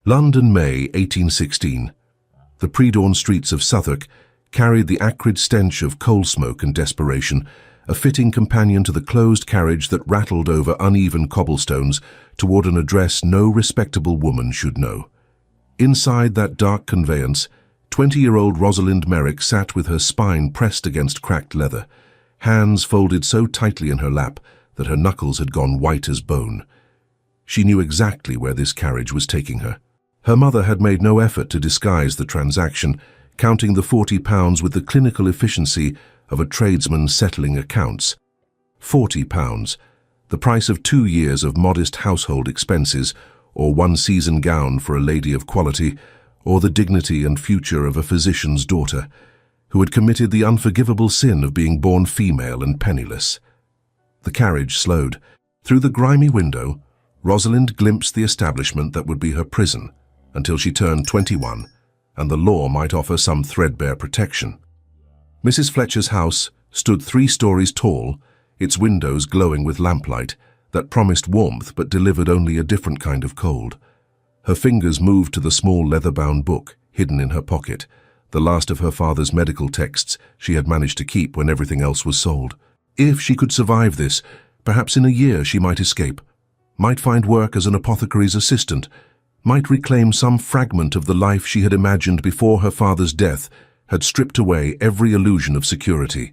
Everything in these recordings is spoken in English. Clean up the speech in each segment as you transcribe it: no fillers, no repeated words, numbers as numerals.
London, May 1816. The pre-dawn streets of Southwark carried the acrid stench of coal smoke and desperation, a fitting companion to the closed carriage that rattled over uneven cobblestones toward an address no respectable woman should know. Inside that dark conveyance, 20-year-old Rosalind Merrick sat with her spine pressed against cracked leather, hands folded so tightly in her lap that her knuckles had gone white as bone. She knew exactly where this carriage was taking her. Her mother had made no effort to disguise the transaction, counting the £40 with the clinical efficiency of a tradesman settling accounts. £40, the price of 2 years of modest household expenses, or one season gown for a lady of quality, or the dignity and future of a physician's daughter, who had committed the unforgivable sin of being born female and penniless. The carriage slowed. Through the grimy window, Rosalind glimpsed the establishment that would be her prison until she turned 21, and the law might offer some threadbare protection. Mrs. Fletcher's house stood 3 stories tall, its windows glowing with lamplight that promised warmth but delivered only a different kind of cold. Her fingers moved to the small leather-bound book hidden in her pocket, the last of her father's medical texts she had managed to keep when everything else was sold. If she could survive this, perhaps in a year she might escape, might find work as an apothecary's assistant, might reclaim some fragment of the life she had imagined before her father's death had stripped away every illusion of security.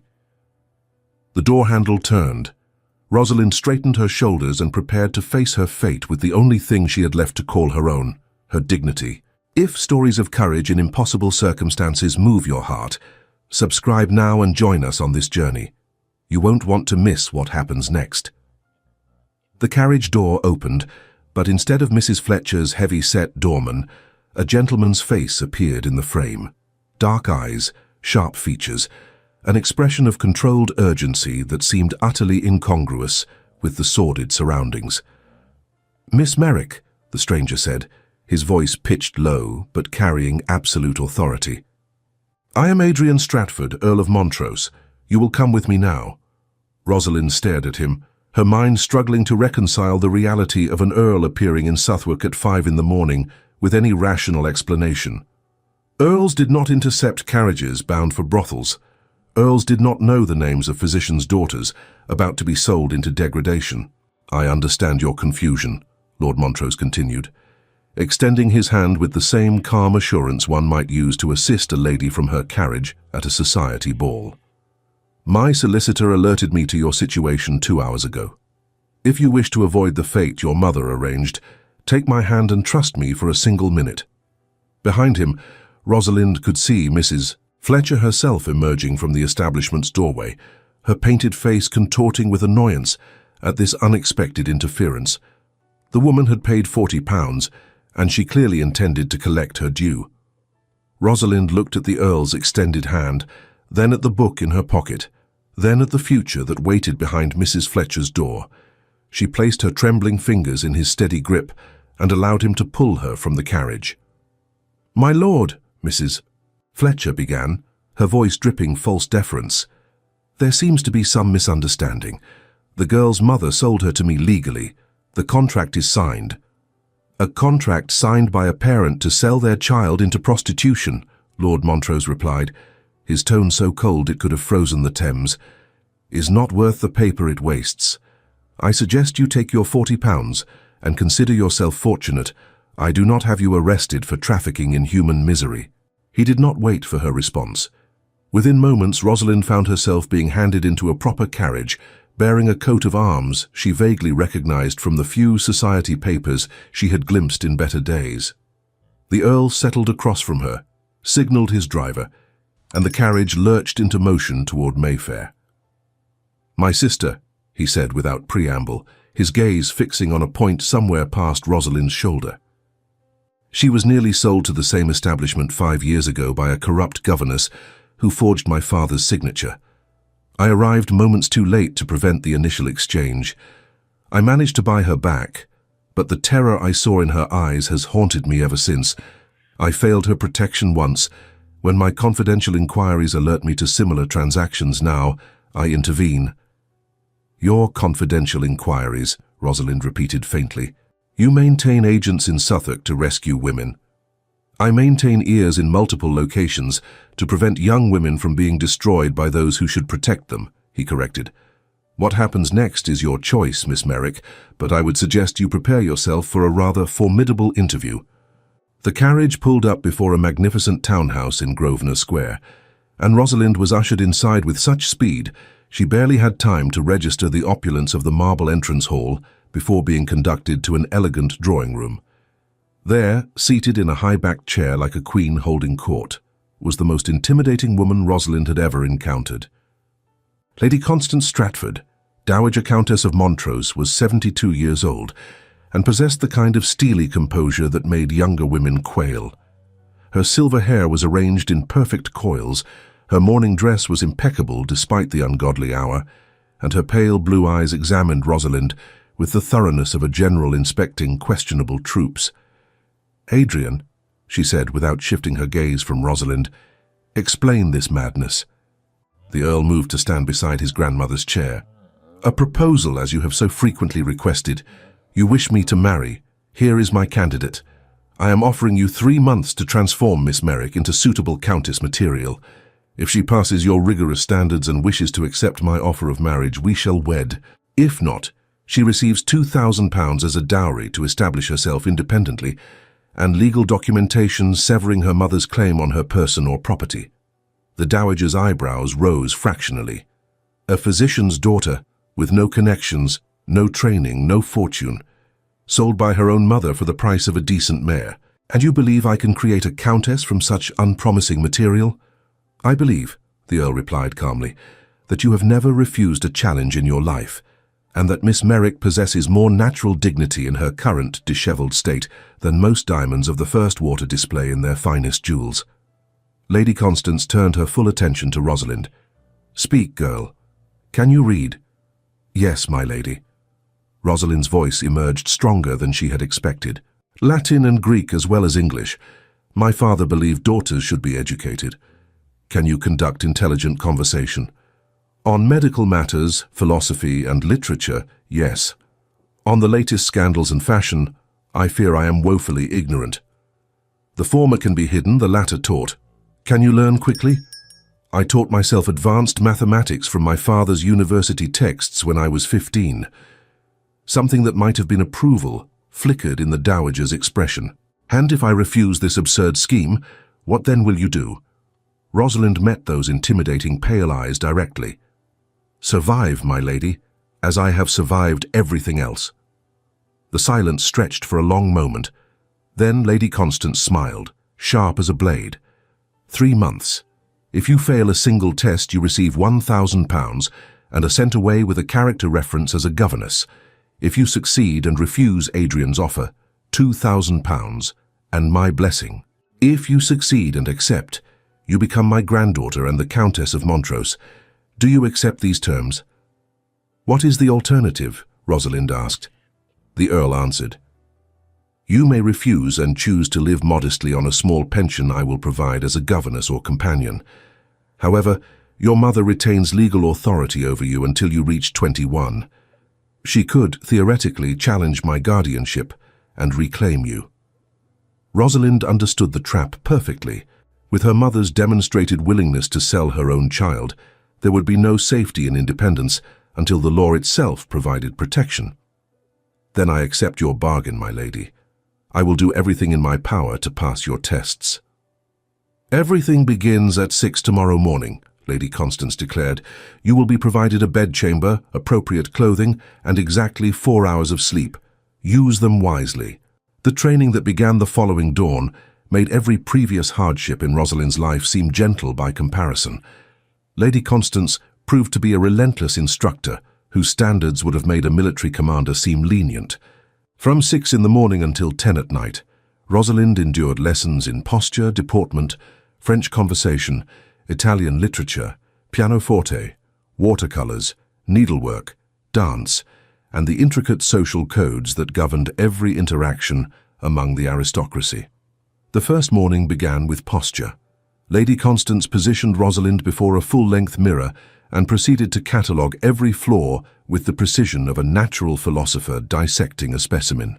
The door handle turned. Rosalind straightened her shoulders and prepared to face her fate with the only thing she had left to call her own, her dignity. If stories of courage in impossible circumstances move your heart, subscribe now and join us on this journey. You won't want to miss what happens next. The carriage door opened, but instead of Mrs. Fletcher's heavy-set doorman, a gentleman's face appeared in the frame. Dark eyes, sharp features, an expression of controlled urgency that seemed utterly incongruous with the sordid surroundings. "Miss Merrick," the stranger said, his voice pitched low but carrying absolute authority. "I am Adrian Stratford, Earl of Montrose. You will come with me now." Rosalind stared at him, her mind struggling to reconcile the reality of an earl appearing in Southwark at 5 in the morning with any rational explanation. Earls did not intercept carriages bound for brothels. Earls did not know the names of physicians' daughters about to be sold into degradation. "I understand your confusion," Lord Montrose continued, extending his hand with the same calm assurance one might use to assist a lady from her carriage at a society ball. "My solicitor alerted me to your situation 2 hours ago. If you wish to avoid the fate your mother arranged, take my hand and trust me for a single minute." Behind him, Rosalind could see Mrs. Fletcher herself emerging from the establishment's doorway, her painted face contorting with annoyance at this unexpected interference. The woman had paid £40, and she clearly intended to collect her due. Rosalind looked at the Earl's extended hand, then at the book in her pocket, then at the future that waited behind Mrs. Fletcher's door. She placed her trembling fingers in his steady grip and allowed him to pull her from the carriage. "My lord," Mrs. Fletcher began, her voice dripping false deference. "There seems to be some misunderstanding. The girl's mother sold her to me legally. The contract is signed." "A contract signed by a parent to sell their child into prostitution," Lord Montrose replied, his tone so cold it could have frozen the Thames, "is not worth the paper it wastes. I suggest you take your £40 and consider yourself fortunate I do not have you arrested for trafficking in human misery." He did not wait for her response. Within moments, Rosalind found herself being handed into a proper carriage, bearing a coat of arms she vaguely recognized from the few society papers she had glimpsed in better days. The Earl settled across from her, signaled his driver, and the carriage lurched into motion toward Mayfair. "My sister," he said without preamble, his gaze fixing on a point somewhere past Rosalind's shoulder. "She was nearly sold to the same establishment 5 years ago by a corrupt governess who forged my father's signature. I arrived moments too late to prevent the initial exchange. I managed to buy her back, but the terror I saw in her eyes has haunted me ever since. I failed her protection once. When my confidential inquiries alert me to similar transactions now, I intervene." "Your confidential inquiries," Rosalind repeated faintly. You maintain agents in Suffolk to rescue women. I maintain ears in multiple locations to prevent young women from being destroyed by those who should protect them, he corrected. What happens next is your choice, Miss Merrick, but I would suggest you prepare yourself for a rather formidable interview. The carriage pulled up before a magnificent townhouse in Grosvenor Square, and Rosalind was ushered inside with such speed she barely had time to register the opulence of the marble entrance hall before being conducted to an elegant drawing room. There, seated in a high-backed chair like a queen holding court, was the most intimidating woman Rosalind had ever encountered. Lady Constance Stratford, Dowager Countess of Montrose, was 72 years old and possessed the kind of steely composure that made younger women quail. Her silver hair was arranged in perfect coils, her morning dress was impeccable despite the ungodly hour, and her pale blue eyes examined Rosalind with the thoroughness of a general inspecting questionable troops. "Adrian," she said without shifting her gaze from Rosalind, "explain this madness." The Earl moved to stand beside his grandmother's chair. "A proposal, as you have so frequently requested. You wish me to marry. Here is my candidate. I am offering you 3 months to transform Miss Merrick into suitable countess material. If she passes your rigorous standards and wishes to accept my offer of marriage, we shall wed. If not, she receives £2,000 as a dowry to establish herself independently, and legal documentation severing her mother's claim on her person or property." The dowager's eyebrows rose fractionally. A physician's daughter, with no connections, no training, no fortune, sold by her own mother for the price of a decent mare. "And you believe I can create a countess from such unpromising material?" "I believe," the Earl replied calmly, "that you have never refused a challenge in your life, and that Miss Merrick possesses more natural dignity in her current dishevelled state than most diamonds of the first water display in their finest jewels." Lady Constance turned her full attention to Rosalind. "Speak, girl. Can you read?" "Yes, my lady." Rosalind's voice emerged stronger than she had expected. "Latin and Greek as well as English. My father believed daughters should be educated. Can you conduct intelligent conversation? On medical matters, philosophy and literature, yes. On the latest scandals and fashion, I fear I am woefully ignorant. The former can be hidden, the latter taught. Can you learn quickly? I taught myself advanced mathematics from my father's university texts when I was 15. Something that might have been approval flickered in the dowager's expression. And if I refuse this absurd scheme, what then will you do? Rosalind met those intimidating pale eyes directly. Survive, my lady, as I have survived everything else. The silence stretched for a long moment. Then Lady Constance smiled, sharp as a blade. 3 months. If you fail a single test, you receive £1,000 and are sent away with a character reference as a governess. If you succeed and refuse Adrian's offer, £2,000 and my blessing. If you succeed and accept, you become my granddaughter and the Countess of Montrose. Do you accept these terms?" "What is the alternative?" Rosalind asked. The Earl answered, "You may refuse and choose to live modestly on a small pension I will provide as a governess or companion. However, your mother retains legal authority over you until you reach 21. She could, theoretically, challenge my guardianship and reclaim you." Rosalind understood the trap perfectly. With her mother's demonstrated willingness to sell her own child, there would be no safety in independence until the law itself provided protection. "Then I accept your bargain, my lady. I will do everything in my power to pass your tests." "Everything begins at 6 tomorrow morning," Lady Constance declared. "You will be provided a bedchamber, appropriate clothing, and exactly 4 hours of sleep. Use them wisely." The training that began the following dawn made every previous hardship in Rosalind's life seem gentle by comparison. Lady Constance proved to be a relentless instructor whose standards would have made a military commander seem lenient. From 6 in the morning until 10 at night, Rosalind endured lessons in posture, deportment, French conversation, Italian literature, pianoforte, watercolors, needlework, dance, and the intricate social codes that governed every interaction among the aristocracy. The first morning began with posture. Lady Constance positioned Rosalind before a full-length mirror and proceeded to catalogue every flaw with the precision of a natural philosopher dissecting a specimen.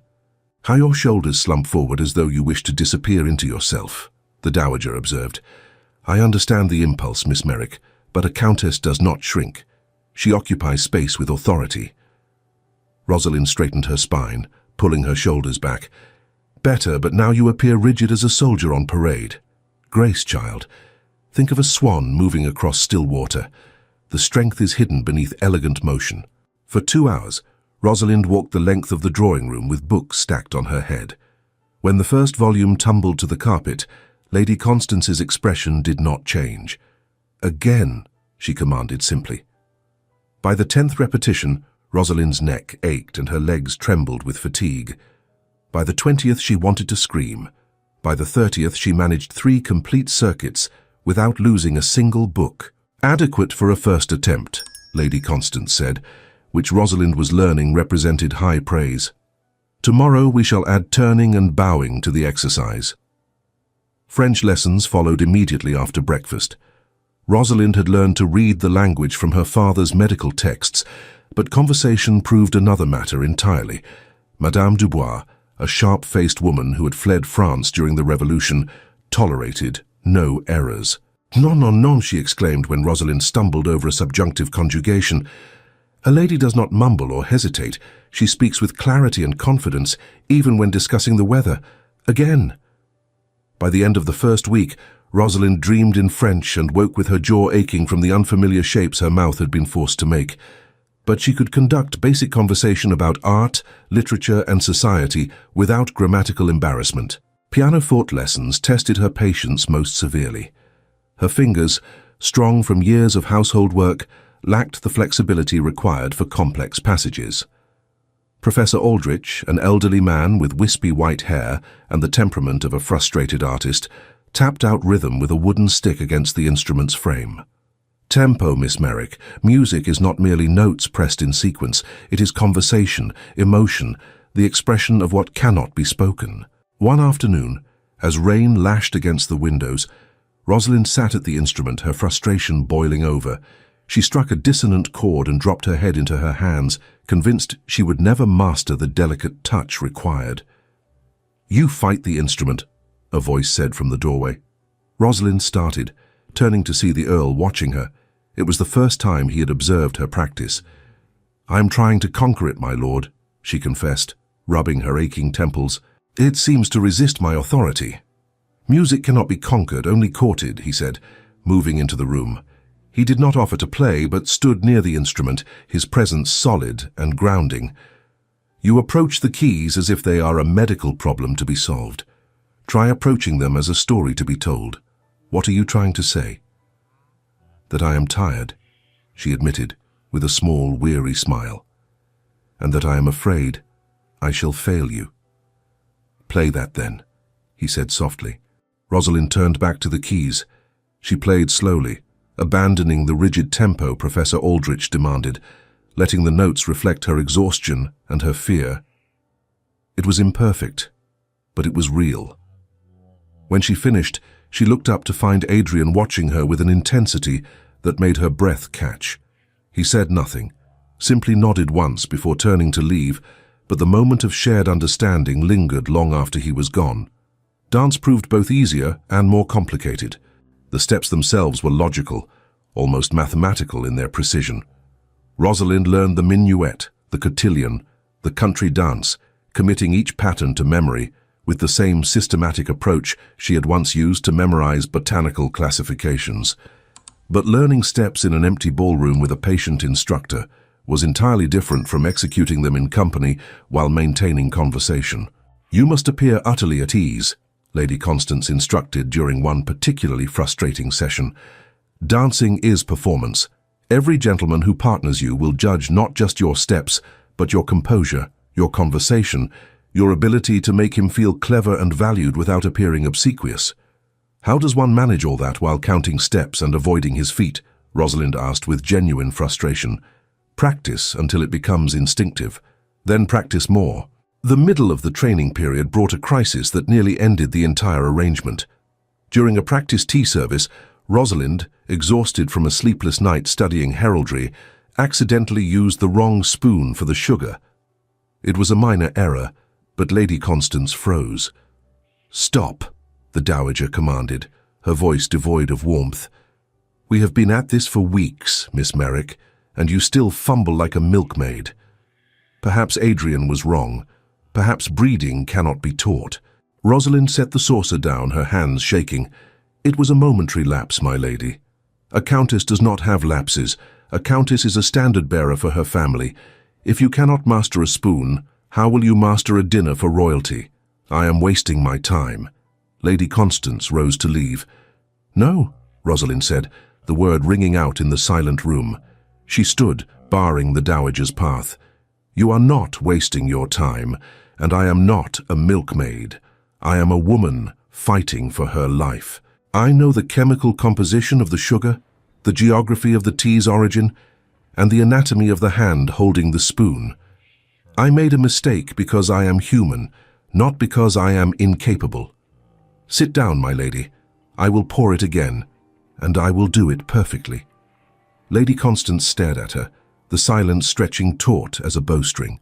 How your shoulders slump forward as though you wish to disappear into yourself, the dowager observed. I understand the impulse, Miss Merrick, but a countess does not shrink. She occupies space with authority. Rosalind straightened her spine, pulling her shoulders back. Better, but now you appear rigid as a soldier on parade. Grace, child. Think of a swan moving across still water. The strength is hidden beneath elegant motion. For 2 hours, Rosalind walked the length of the drawing room with books stacked on her head. When the first volume tumbled to the carpet, Lady Constance's expression did not change. Again, she commanded simply. By the 10th repetition, Rosalind's neck ached and her legs trembled with fatigue. By the 20th, she wanted to scream. By the 30th, she managed 3 complete circuits without losing a single book. Adequate for a first attempt, Lady Constance said, which Rosalind was learning represented high praise. Tomorrow we shall add turning and bowing to the exercise. French lessons followed immediately after breakfast. Rosalind had learned to read the language from her father's medical texts, but conversation proved another matter entirely. Madame Dubois, a sharp-faced woman who had fled France during the Revolution, tolerated no errors. Non, non, non, she exclaimed when Rosalind stumbled over a subjunctive conjugation. A lady does not mumble or hesitate. She speaks with clarity and confidence, even when discussing the weather. Again. By the end of the first week, Rosalind dreamed in French and woke with her jaw aching from the unfamiliar shapes her mouth had been forced to make. But she could conduct basic conversation about art, literature, and society without grammatical embarrassment. Pianoforte lessons tested her patience most severely. Her fingers, strong from years of household work, lacked the flexibility required for complex passages. Professor Aldrich, an elderly man with wispy white hair and the temperament of a frustrated artist, tapped out rhythm with a wooden stick against the instrument's frame. Tempo, Miss Merrick. Music is not merely notes pressed in sequence. It is conversation, emotion, the expression of what cannot be spoken. One afternoon, as rain lashed against the windows, Rosalind sat at the instrument, her frustration boiling over. She struck a dissonant chord and dropped her head into her hands, convinced she would never master the delicate touch required. "You fight the instrument," a voice said from the doorway. Rosalind started, turning to see the Earl watching her. It was the first time he had observed her practice. "I am trying to conquer it, my lord," she confessed, rubbing her aching temples. "It seems to resist my authority." "Music cannot be conquered, only courted," he said, moving into the room. He did not offer to play, but stood near the instrument, his presence solid and grounding. "You approach the keys as if they are a medical problem to be solved. Try approaching them as a story to be told. What are you trying to say?" "That I am tired," she admitted, with a small, weary smile. "And that I am afraid I shall fail you." "Play that then," he said softly. Rosalind turned back to the keys. She played slowly, abandoning the rigid tempo Professor Aldrich demanded, letting the notes reflect her exhaustion and her fear. It was imperfect, but it was real. When she finished, she looked up to find Adrian watching her with an intensity that made her breath catch. He said nothing, simply nodded once before turning to leave, but the moment of shared understanding lingered long after he was gone. Dance proved both easier and more complicated. The steps themselves were logical, almost mathematical in their precision. Rosalind learned the minuet, the cotillion, the country dance, committing each pattern to memory with the same systematic approach she had once used to memorize botanical classifications. But learning steps in an empty ballroom with a patient instructor was entirely different from executing them in company while maintaining conversation. "You must appear utterly at ease," Lady Constance instructed during one particularly frustrating session. "Dancing is performance. Every gentleman who partners you will judge not just your steps, but your composure, your conversation, your ability to make him feel clever and valued without appearing obsequious." "How does one manage all that while counting steps and avoiding his feet?" Rosalind asked with genuine frustration. "Practice until it becomes instinctive. Then practice more." The middle of the training period brought a crisis that nearly ended the entire arrangement. During a practice tea service, Rosalind, exhausted from a sleepless night studying heraldry, accidentally used the wrong spoon for the sugar. It was a minor error, but Lady Constance froze. "Stop," the Dowager commanded, her voice devoid of warmth. "We have been at this for weeks, Miss Merrick, and you still fumble like a milkmaid." Perhaps Adrian was wrong. Perhaps breeding cannot be taught. Rosalind set the saucer down, her hands shaking. "It was a momentary lapse, my lady. A countess does not have lapses. A countess is a standard-bearer for her family. If you cannot master a spoon, how will you master a dinner for royalty? I am wasting my time." Lady Constance rose to leave. "No," Rosalind said, the word ringing out in the silent room. She stood, barring the Dowager's path. "You are not wasting your time, and I am not a milkmaid. I am a woman fighting for her life. I know the chemical composition of the sugar, the geography of the tea's origin, and the anatomy of the hand holding the spoon. I made a mistake because I am human, not because I am incapable. Sit down, my lady. I will pour it again, and I will do it perfectly." Lady Constance stared at her, the silence stretching taut as a bowstring.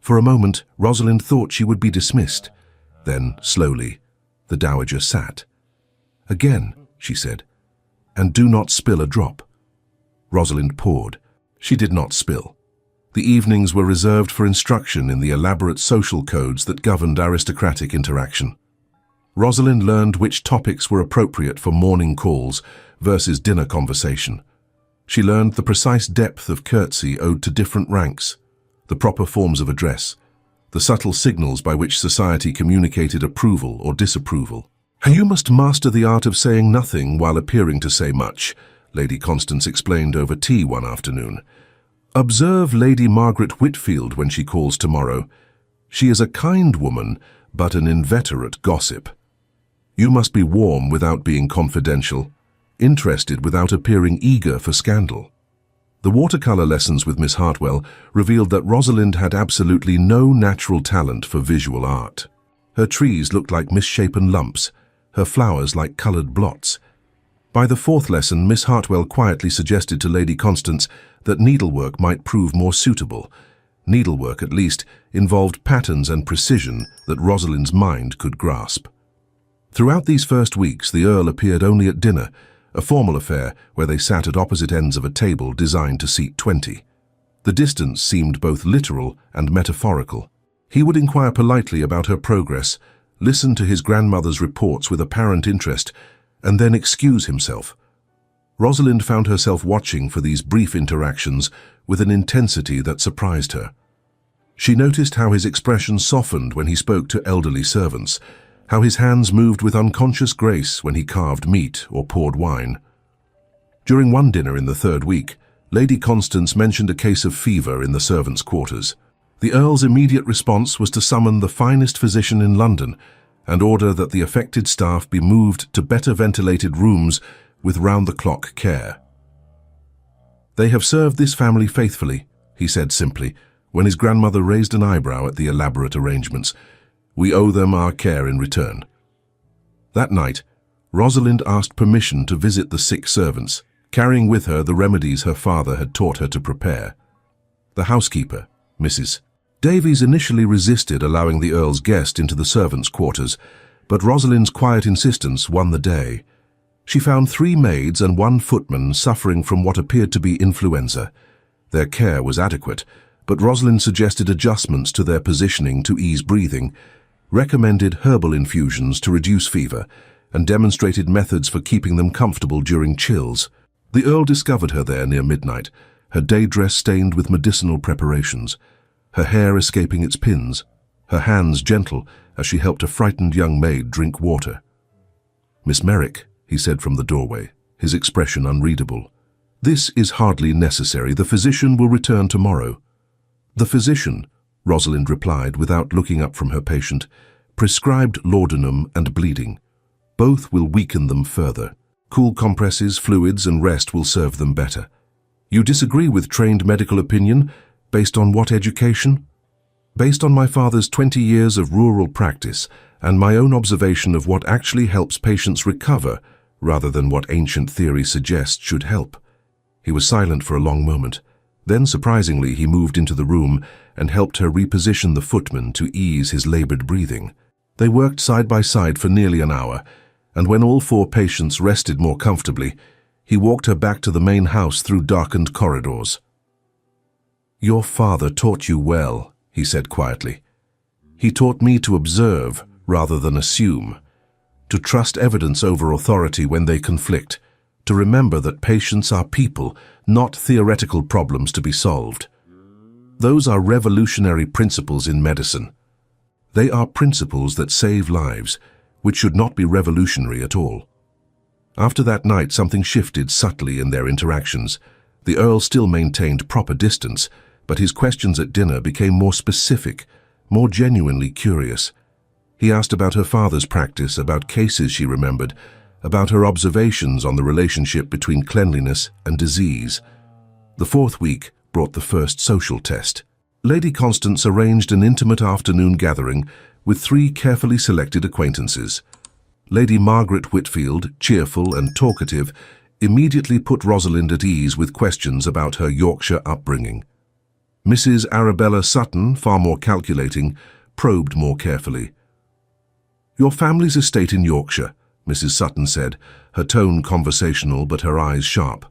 For a moment, Rosalind thought she would be dismissed. Then, slowly, the Dowager sat. "Again," she said, "and do not spill a drop." Rosalind poured. She did not spill. The evenings were reserved for instruction in the elaborate social codes that governed aristocratic interaction. Rosalind learned which topics were appropriate for morning calls versus dinner conversation. She learned the precise depth of curtsy owed to different ranks, the proper forms of address, the subtle signals by which society communicated approval or disapproval. "You must master the art of saying nothing while appearing to say much," Lady Constance explained over tea one afternoon. "Observe Lady Margaret Whitfield when she calls tomorrow. She is a kind woman, but an inveterate gossip. You must be warm without being confidential, interested without appearing eager for scandal." The watercolor lessons with Miss Hartwell revealed that Rosalind had absolutely no natural talent for visual art. Her trees looked like misshapen lumps, her flowers like colored blots. By the fourth lesson, Miss Hartwell quietly suggested to Lady Constance that needlework might prove more suitable. Needlework, at least, involved patterns and precision that Rosalind's mind could grasp. Throughout these first weeks, the Earl appeared only at dinner, a formal affair where they sat at opposite ends of a table designed to seat 20. The distance seemed both literal and metaphorical. He would inquire politely about her progress, listen to his grandmother's reports with apparent interest, and then excuse himself. Rosalind found herself watching for these brief interactions with an intensity that surprised her. She noticed how his expression softened when he spoke to elderly servants, how his hands moved with unconscious grace when he carved meat or poured wine. During one dinner in the third week, Lady Constance mentioned a case of fever in the servants' quarters. The Earl's immediate response was to summon the finest physician in London and order that the affected staff be moved to better ventilated rooms with round-the-clock care. "They have served this family faithfully," he said simply, when his grandmother raised an eyebrow at the elaborate arrangements. "We owe them our care in return." That night, Rosalind asked permission to visit the sick servants, carrying with her the remedies her father had taught her to prepare. The housekeeper, Mrs. Davies, initially resisted allowing the Earl's guest into the servants' quarters, but Rosalind's quiet insistence won the day. She found 3 maids and 1 footman suffering from what appeared to be influenza. Their care was adequate, but Rosalind suggested adjustments to their positioning to ease breathing, recommended herbal infusions to reduce fever, and demonstrated methods for keeping them comfortable during chills. The Earl discovered her there near midnight, her day dress stained with medicinal preparations, her hair escaping its pins, her hands gentle as she helped a frightened young maid drink water. "Miss Merrick," he said from the doorway, his expression unreadable. "This is hardly necessary. The physician will return tomorrow." "The physician," Rosalind replied without looking up from her patient, "prescribed laudanum and bleeding. Both will weaken them further. Cool compresses, fluids, and rest will serve them better." "You disagree with trained medical opinion? Based on what education?" "Based on my father's 20 years of rural practice and my own observation of what actually helps patients recover rather than what ancient theory suggests should help." He was silent for a long moment, Then, surprisingly, he moved into the room and helped her reposition the footman to ease his labored breathing. They worked side by side for nearly an hour, and when all 4 patients rested more comfortably, he walked her back to the main house through darkened corridors. "Your father taught you well," he said quietly. "He taught me to observe rather than assume, to trust evidence over authority when they conflict, to remember that patients are people, not theoretical problems to be solved. Those are revolutionary principles in medicine. They are principles that save lives, which should not be revolutionary at all." After that night, something shifted subtly in their interactions. The Earl still maintained proper distance, but his questions at dinner became more specific, more genuinely curious. He asked about her father's practice, about cases she remembered, about her observations on the relationship between cleanliness and disease. The 4th week brought the first social test. Lady Constance arranged an intimate afternoon gathering with 3 carefully selected acquaintances. Lady Margaret Whitfield, cheerful and talkative, immediately put Rosalind at ease with questions about her Yorkshire upbringing. Mrs. Arabella Sutton, far more calculating, probed more carefully. "Your family's estate in Yorkshire," Mrs. Sutton said, her tone conversational but her eyes sharp.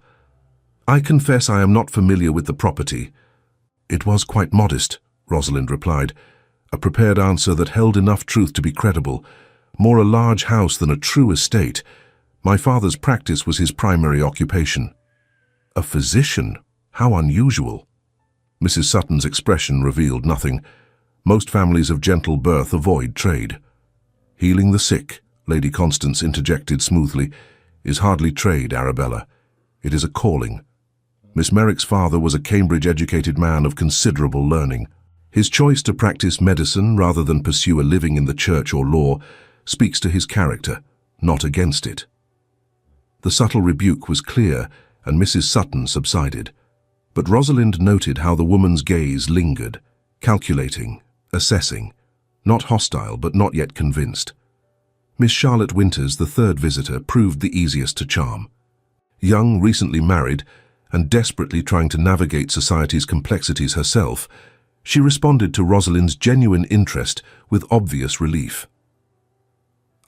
"I confess I am not familiar with the property." "It was quite modest," Rosalind replied, a prepared answer that held enough truth to be credible. "More a large house than a true estate. My father's practice was his primary occupation." "A physician? How unusual." Mrs. Sutton's expression revealed nothing. Most families of gentle birth avoid trade. "Healing the sick," Lady Constance interjected smoothly, "is hardly trade, Arabella. It is a calling. Miss Merrick's father was a Cambridge-educated man of considerable learning. His choice to practice medicine rather than pursue a living in the church or law speaks to his character, not against it." The subtle rebuke was clear, and Mrs. Sutton subsided. But Rosalind noted how the woman's gaze lingered, calculating, assessing, not hostile but not yet convinced. Miss Charlotte Winters, the 3rd visitor, proved the easiest to charm. Young, recently married, and desperately trying to navigate society's complexities herself, she responded to Rosalind's genuine interest with obvious relief.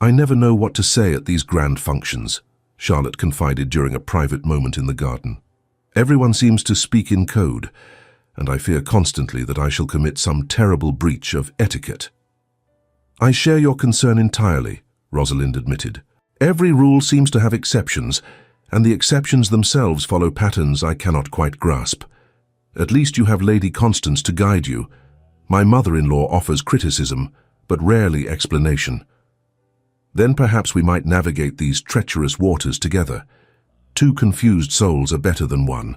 "I never know what to say at these grand functions," Charlotte confided during a private moment in the garden. "Everyone seems to speak in code, and I fear constantly that I shall commit some terrible breach of etiquette." "I share your concern entirely," Rosalind admitted. "Every rule seems to have exceptions, and the exceptions themselves follow patterns I cannot quite grasp. At least you have Lady Constance to guide you. My mother-in-law offers criticism, but rarely explanation. Then perhaps we might navigate these treacherous waters together. 2 confused souls are better than 1.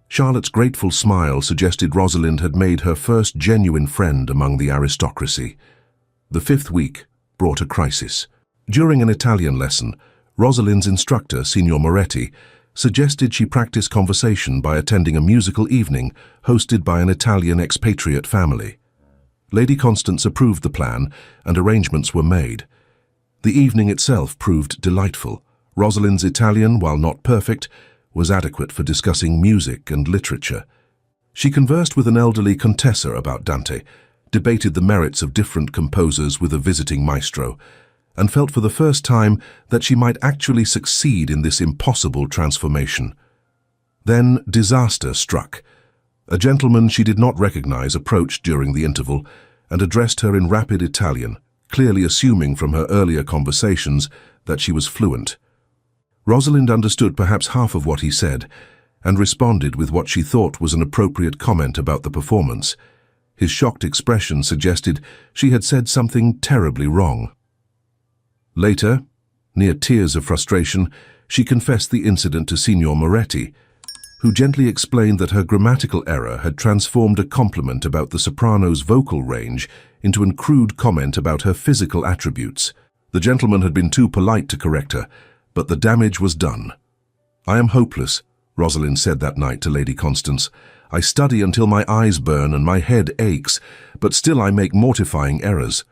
Charlotte's grateful smile suggested Rosalind had made her first genuine friend among the aristocracy. The 5th week brought a crisis. During an Italian lesson, Rosalind's instructor, Signor Moretti, suggested she practice conversation by attending a musical evening hosted by an Italian expatriate family. Lady Constance approved the plan, and arrangements were made. The evening itself proved delightful. Rosalind's Italian, while not perfect, was adequate for discussing music and literature. She conversed with an elderly contessa about Dante, debated the merits of different composers with a visiting maestro, and felt for the first time that she might actually succeed in this impossible transformation. Then disaster struck. A gentleman she did not recognize approached during the interval and addressed her in rapid Italian, clearly assuming from her earlier conversations that she was fluent. Rosalind understood perhaps half of what he said and responded with what she thought was an appropriate comment about the performance. His shocked expression suggested she had said something terribly wrong. Later, near tears of frustration, she confessed the incident to Signor Moretti, who gently explained that her grammatical error had transformed a compliment about the soprano's vocal range into a crude comment about her physical attributes. The gentleman had been too polite to correct her, but the damage was done. "I am hopeless," Rosalind said that night to Lady Constance. "I study until my eyes burn and my head aches, but still I make mortifying errors.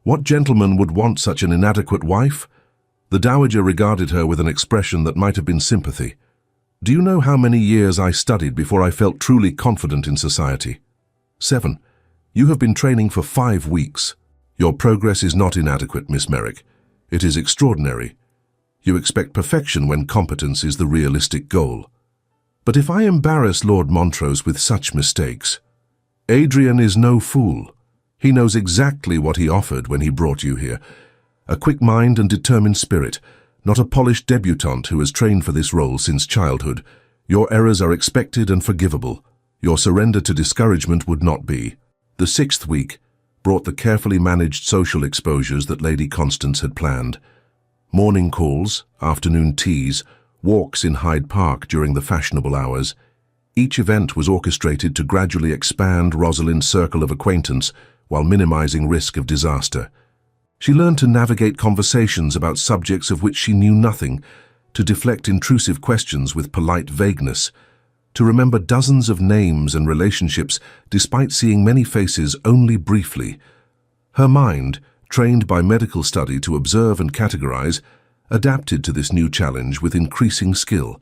What gentleman would want such an inadequate wife?" The dowager regarded her with an expression that might have been sympathy. Do you know how many years I studied before I felt truly confident in society? 7. You have been training for 5 weeks. Your progress is not inadequate, Miss Merrick. It is extraordinary. You expect perfection when competence is the realistic goal. But if I embarrass Lord Montrose with such mistakes, Adrian is no fool. He knows exactly what he offered when he brought you here. A quick mind and determined spirit, not a polished debutante who has trained for this role since childhood. Your errors are expected and forgivable. Your surrender to discouragement would not be. The 6th week brought the carefully managed social exposures that Lady Constance had planned. Morning calls, afternoon teas, walks in Hyde Park during the fashionable hours. Each event was orchestrated to gradually expand Rosalind's circle of acquaintance while minimizing risk of disaster. She learned to navigate conversations about subjects of which she knew nothing, to deflect intrusive questions with polite vagueness, to remember dozens of names and relationships despite seeing many faces only briefly. Her mind, trained by medical study to observe and categorize, adapted to this new challenge with increasing skill.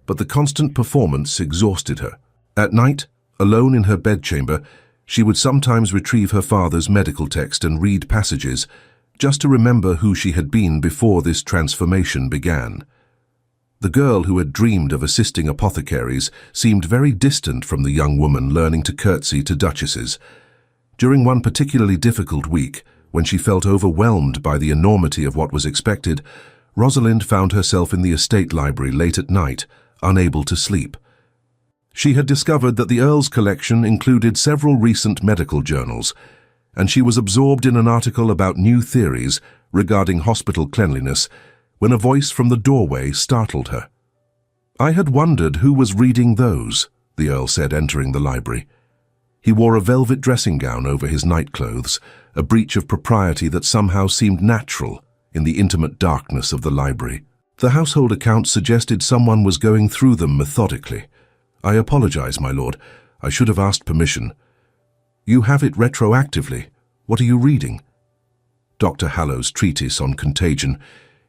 But the constant performance exhausted her. At night, alone in her bedchamber, she would sometimes retrieve her father's medical text and read passages, just to remember who she had been before this transformation began. The girl who had dreamed of assisting apothecaries seemed very distant from the young woman learning to curtsy to duchesses. During one particularly difficult week, when she felt overwhelmed by the enormity of what was expected, Rosalind found herself in the estate library late at night, unable to sleep. She had discovered that the Earl's collection included several recent medical journals, and she was absorbed in an article about new theories regarding hospital cleanliness when a voice from the doorway startled her. "I had wondered who was reading those," the Earl said, entering the library. He wore a velvet dressing gown over his nightclothes, a breach of propriety that somehow seemed natural in the intimate darkness of the library. The household accounts suggested someone was going through them methodically. "I apologize, my lord. I should have asked permission." "You have it retroactively. What are you reading?" Dr. Hallow's treatise on contagion.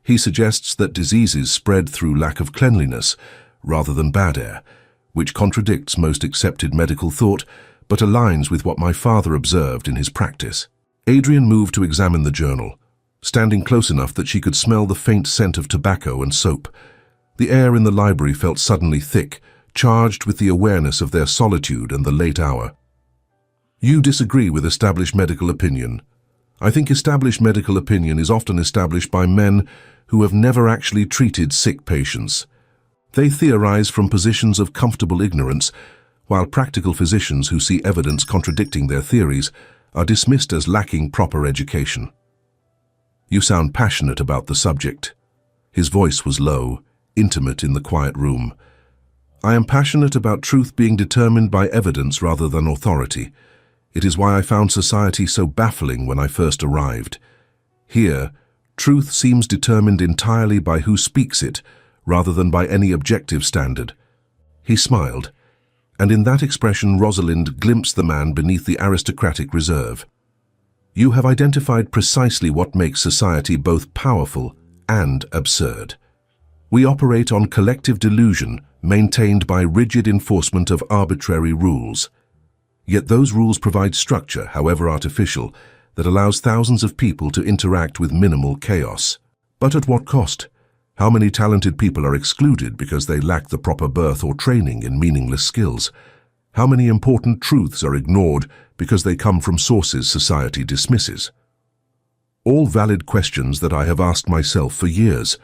He suggests that diseases spread through lack of cleanliness rather than bad air, which contradicts most accepted medical thought, but aligns with what my father observed in his practice. Adrian moved to examine the journal, standing close enough that she could smell the faint scent of tobacco and soap. The air in the library felt suddenly thick, charged with the awareness of their solitude and the late hour. "You disagree with established medical opinion. I think established medical opinion is often established by men who have never actually treated sick patients. They theorize from positions of comfortable ignorance, while practical physicians who see evidence contradicting their theories are dismissed as lacking proper education." "You sound passionate about the subject." His voice was low, intimate in the quiet room. "I am passionate about truth being determined by evidence rather than authority. It is why I found society so baffling when I first arrived. Here, truth seems determined entirely by who speaks it, rather than by any objective standard." He smiled, and in that expression Rosalind glimpsed the man beneath the aristocratic reserve. "You have identified precisely what makes society both powerful and absurd. We operate on collective delusion maintained by rigid enforcement of arbitrary rules. Yet those rules provide structure, however artificial, that allows thousands of people to interact with minimal chaos. But at what cost? How many talented people are excluded because they lack the proper birth or training in meaningless skills? How many important truths are ignored because they come from sources society dismisses? All valid questions that I have asked myself for years,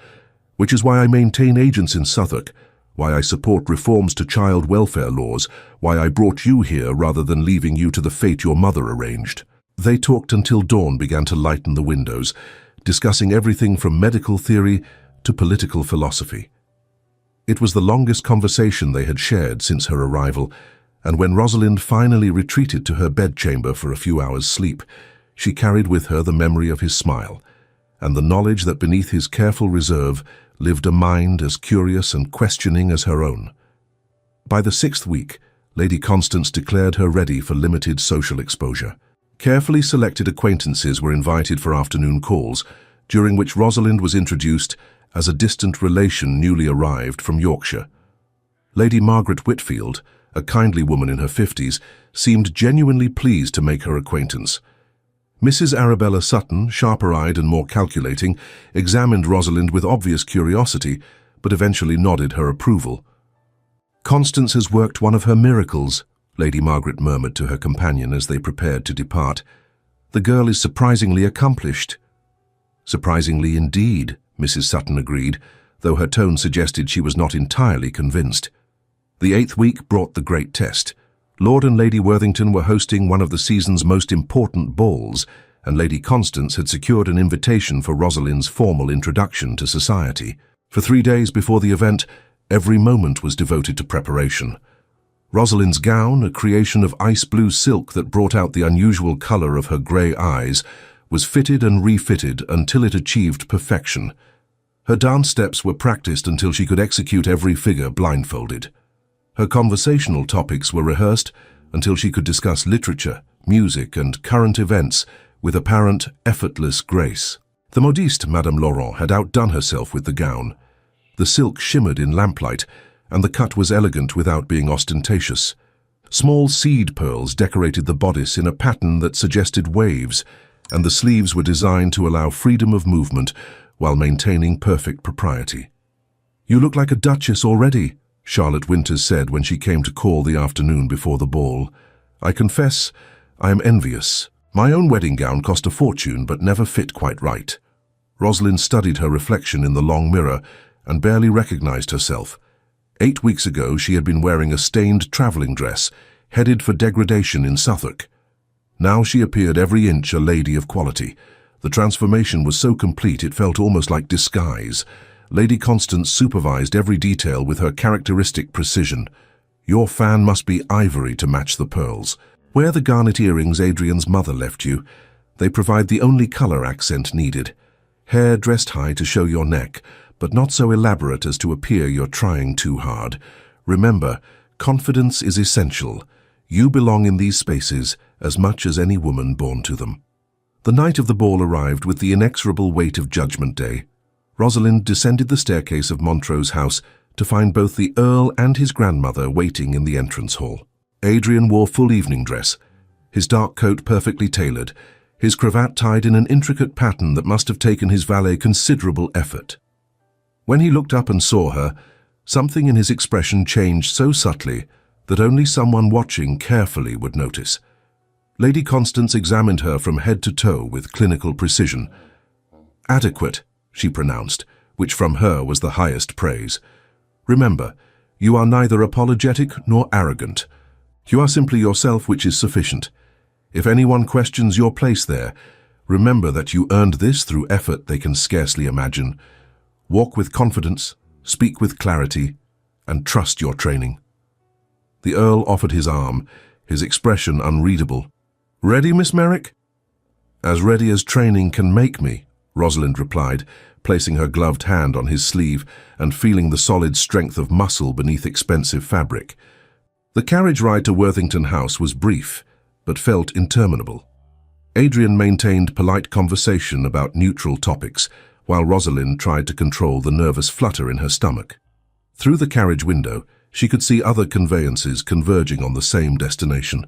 which is why I maintain agents in Southwark, why I support reforms to child welfare laws, why I brought you here rather than leaving you to the fate your mother arranged." They talked until dawn began to lighten the windows, discussing everything from medical theory to political philosophy. It was the longest conversation they had shared since her arrival, and when Rosalind finally retreated to her bedchamber for a few hours' sleep, she carried with her the memory of his smile, and the knowledge that beneath his careful reserve lived a mind as curious and questioning as her own. By the 6th week, Lady Constance declared her ready for limited social exposure. Carefully selected acquaintances were invited for afternoon calls, during which Rosalind was introduced as a distant relation newly arrived from Yorkshire. Lady Margaret Whitfield, a kindly woman in her 50s, seemed genuinely pleased to make her acquaintance. Mrs. Arabella Sutton, sharper-eyed and more calculating, examined Rosalind with obvious curiosity, but eventually nodded her approval. "Constance has worked one of her miracles," Lady Margaret murmured to her companion as they prepared to depart. "The girl is surprisingly accomplished." "Surprisingly indeed," Mrs. Sutton agreed, though her tone suggested she was not entirely convinced. The 8th week brought the great test. Lord and Lady Worthington were hosting one of the season's most important balls, and Lady Constance had secured an invitation for Rosalind's formal introduction to society. For 3 days before the event, every moment was devoted to preparation. Rosalind's gown, a creation of ice-blue silk that brought out the unusual color of her grey eyes, was fitted and refitted until it achieved perfection. Her dance steps were practiced until she could execute every figure blindfolded. Her conversational topics were rehearsed until she could discuss literature, music, and current events with apparent, effortless grace. The modiste Madame Laurent had outdone herself with the gown. The silk shimmered in lamplight, and the cut was elegant without being ostentatious. Small seed pearls decorated the bodice in a pattern that suggested waves, and the sleeves were designed to allow freedom of movement while maintaining perfect propriety. "You look like a duchess already," Charlotte Winters said when she came to call the afternoon before the ball. "I confess, I am envious. My own wedding gown cost a fortune but never fit quite right." Rosalind studied her reflection in the long mirror and barely recognized herself. 8 weeks ago she had been wearing a stained traveling dress, headed for degradation in Suffolk. Now she appeared every inch a lady of quality. The transformation was so complete it felt almost like disguise. Lady Constance supervised every detail with her characteristic precision. "Your fan must be ivory to match the pearls. Wear the garnet earrings Adrian's mother left you. They provide the only color accent needed. Hair dressed high to show your neck, but not so elaborate as to appear you're trying too hard. Remember, confidence is essential. You belong in these spaces as much as any woman born to them." The night of the ball arrived with the inexorable weight of Judgment Day. Rosalind descended the staircase of Montrose House to find both the Earl and his grandmother waiting in the entrance hall. Adrian wore full evening dress, his dark coat perfectly tailored, his cravat tied in an intricate pattern that must have taken his valet considerable effort. When he looked up and saw her, something in his expression changed so subtly that only someone watching carefully would notice. Lady Constance examined her from head to toe with clinical precision. "Adequate," she pronounced, which from her was the highest praise. "Remember, you are neither apologetic nor arrogant. You are simply yourself, which is sufficient. If anyone questions your place there, remember that you earned this through effort they can scarcely imagine. Walk with confidence, speak with clarity, and trust your training." The Earl offered his arm, his expression unreadable. "Ready, Miss Merrick?" "As ready as training can make me," Rosalind replied, placing her gloved hand on his sleeve and feeling the solid strength of muscle beneath expensive fabric. The carriage ride to Worthington House was brief, but felt interminable. Adrian maintained polite conversation about neutral topics, while Rosalind tried to control the nervous flutter in her stomach. Through the carriage window, she could see other conveyances converging on the same destination,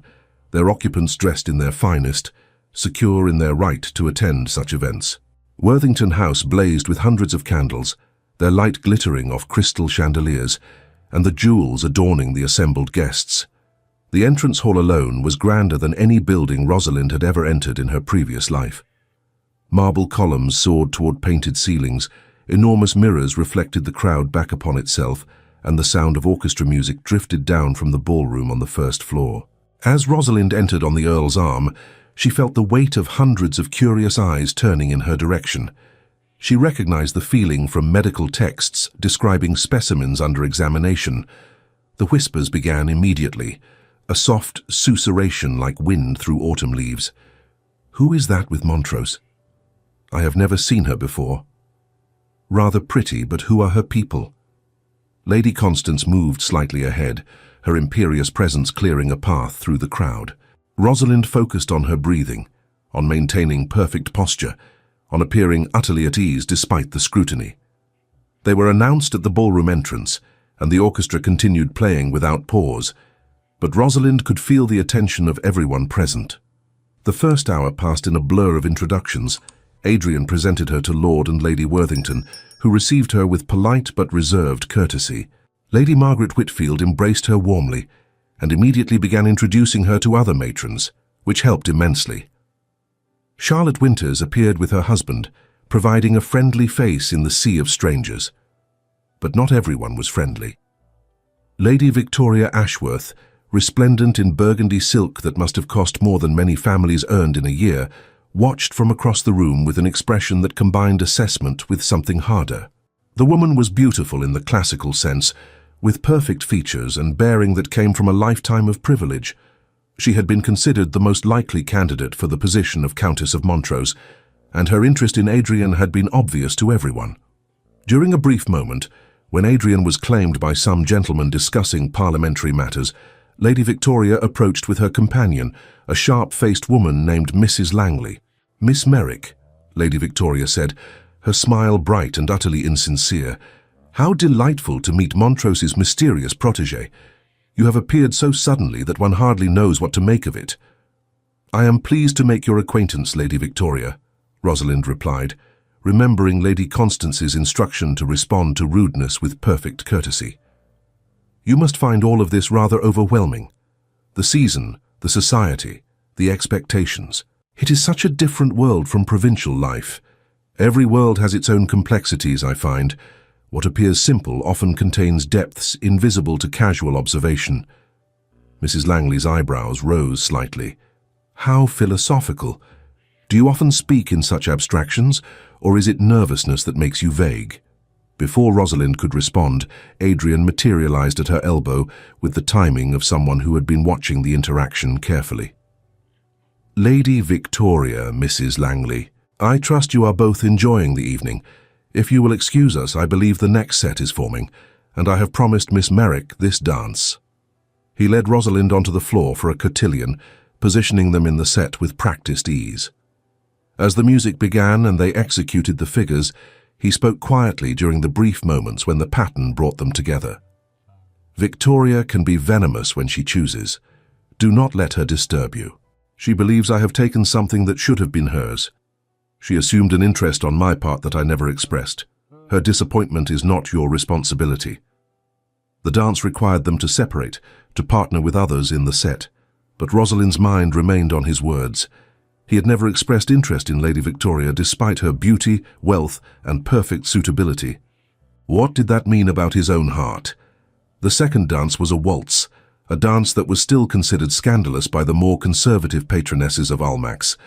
their occupants dressed in their finest, secure in their right to attend such events. Worthington House blazed with hundreds of candles, their light glittering off crystal chandeliers, and the jewels adorning the assembled guests. The entrance hall alone was grander than any building Rosalind had ever entered in her previous life. Marble columns soared toward painted ceilings, enormous mirrors reflected the crowd back upon itself, and the sound of orchestra music drifted down from the ballroom on the first floor. As Rosalind entered on the Earl's arm, she felt the weight of hundreds of curious eyes turning in her direction. She recognized the feeling from medical texts describing specimens under examination. The whispers began immediately, a soft susurration like wind through autumn leaves. "Who is that with Montrose? I have never seen her before. Rather pretty, but who are her people?" Lady Constance moved slightly ahead, her imperious presence clearing a path through the crowd. Rosalind focused on her breathing, on maintaining perfect posture, on appearing utterly at ease despite the scrutiny. They were announced at the ballroom entrance, and the orchestra continued playing without pause. But Rosalind could feel the attention of everyone present. The first hour passed in a blur of introductions. Adrian presented her to Lord and Lady Worthington, who received her with polite but reserved courtesy. Lady Margaret Whitfield embraced her warmly and immediately began introducing her to other matrons, which helped immensely. Charlotte Winters appeared with her husband, providing a friendly face in the sea of strangers. But not everyone was friendly. Lady Victoria Ashworth, resplendent in burgundy silk that must have cost more than many families earned in a year, watched from across the room with an expression that combined assessment with something harder. The woman was beautiful in the classical sense, with perfect features and bearing that came from a lifetime of privilege. She had been considered the most likely candidate for the position of Countess of Montrose, and her interest in Adrian had been obvious to everyone. During a brief moment, when Adrian was claimed by some gentlemen discussing parliamentary matters, Lady Victoria approached with her companion, a sharp-faced woman named Mrs. Langley. "Miss Merrick," Lady Victoria said, her smile bright and utterly insincere. "How delightful to meet Montrose's mysterious protégé. You have appeared so suddenly that one hardly knows what to make of it." "I am pleased to make your acquaintance, Lady Victoria," Rosalind replied, remembering Lady Constance's instruction to respond to rudeness with perfect courtesy. "You must find all of this rather overwhelming. The season, the society, the expectations. It is such a different world from provincial life. Every world has its own complexities, I find. What appears simple often contains depths invisible to casual observation." Mrs. Langley's eyebrows rose slightly. "How philosophical. Do you often speak in such abstractions, or is it nervousness that makes you vague?" Before Rosalind could respond, Adrian materialized at her elbow with the timing of someone who had been watching the interaction carefully. "Lady Victoria, Mrs. Langley, I trust you are both enjoying the evening. If you will excuse us, I believe the next set is forming, and I have promised Miss Merrick this dance." He led Rosalind onto the floor for a cotillion, positioning them in the set with practiced ease. As the music began and they executed the figures, he spoke quietly during the brief moments when the pattern brought them together. "Victoria can be venomous when she chooses. Do not let her disturb you. She believes I have taken something that should have been hers. She assumed an interest on my part that I never expressed. Her disappointment is not your responsibility." The dance required them to separate, to partner with others in the set, but Rosalind's mind remained on his words. He had never expressed interest in Lady Victoria despite her beauty, wealth, and perfect suitability. What did that mean about his own heart? The second dance was a waltz, a dance that was still considered scandalous by the more conservative patronesses of Almack's.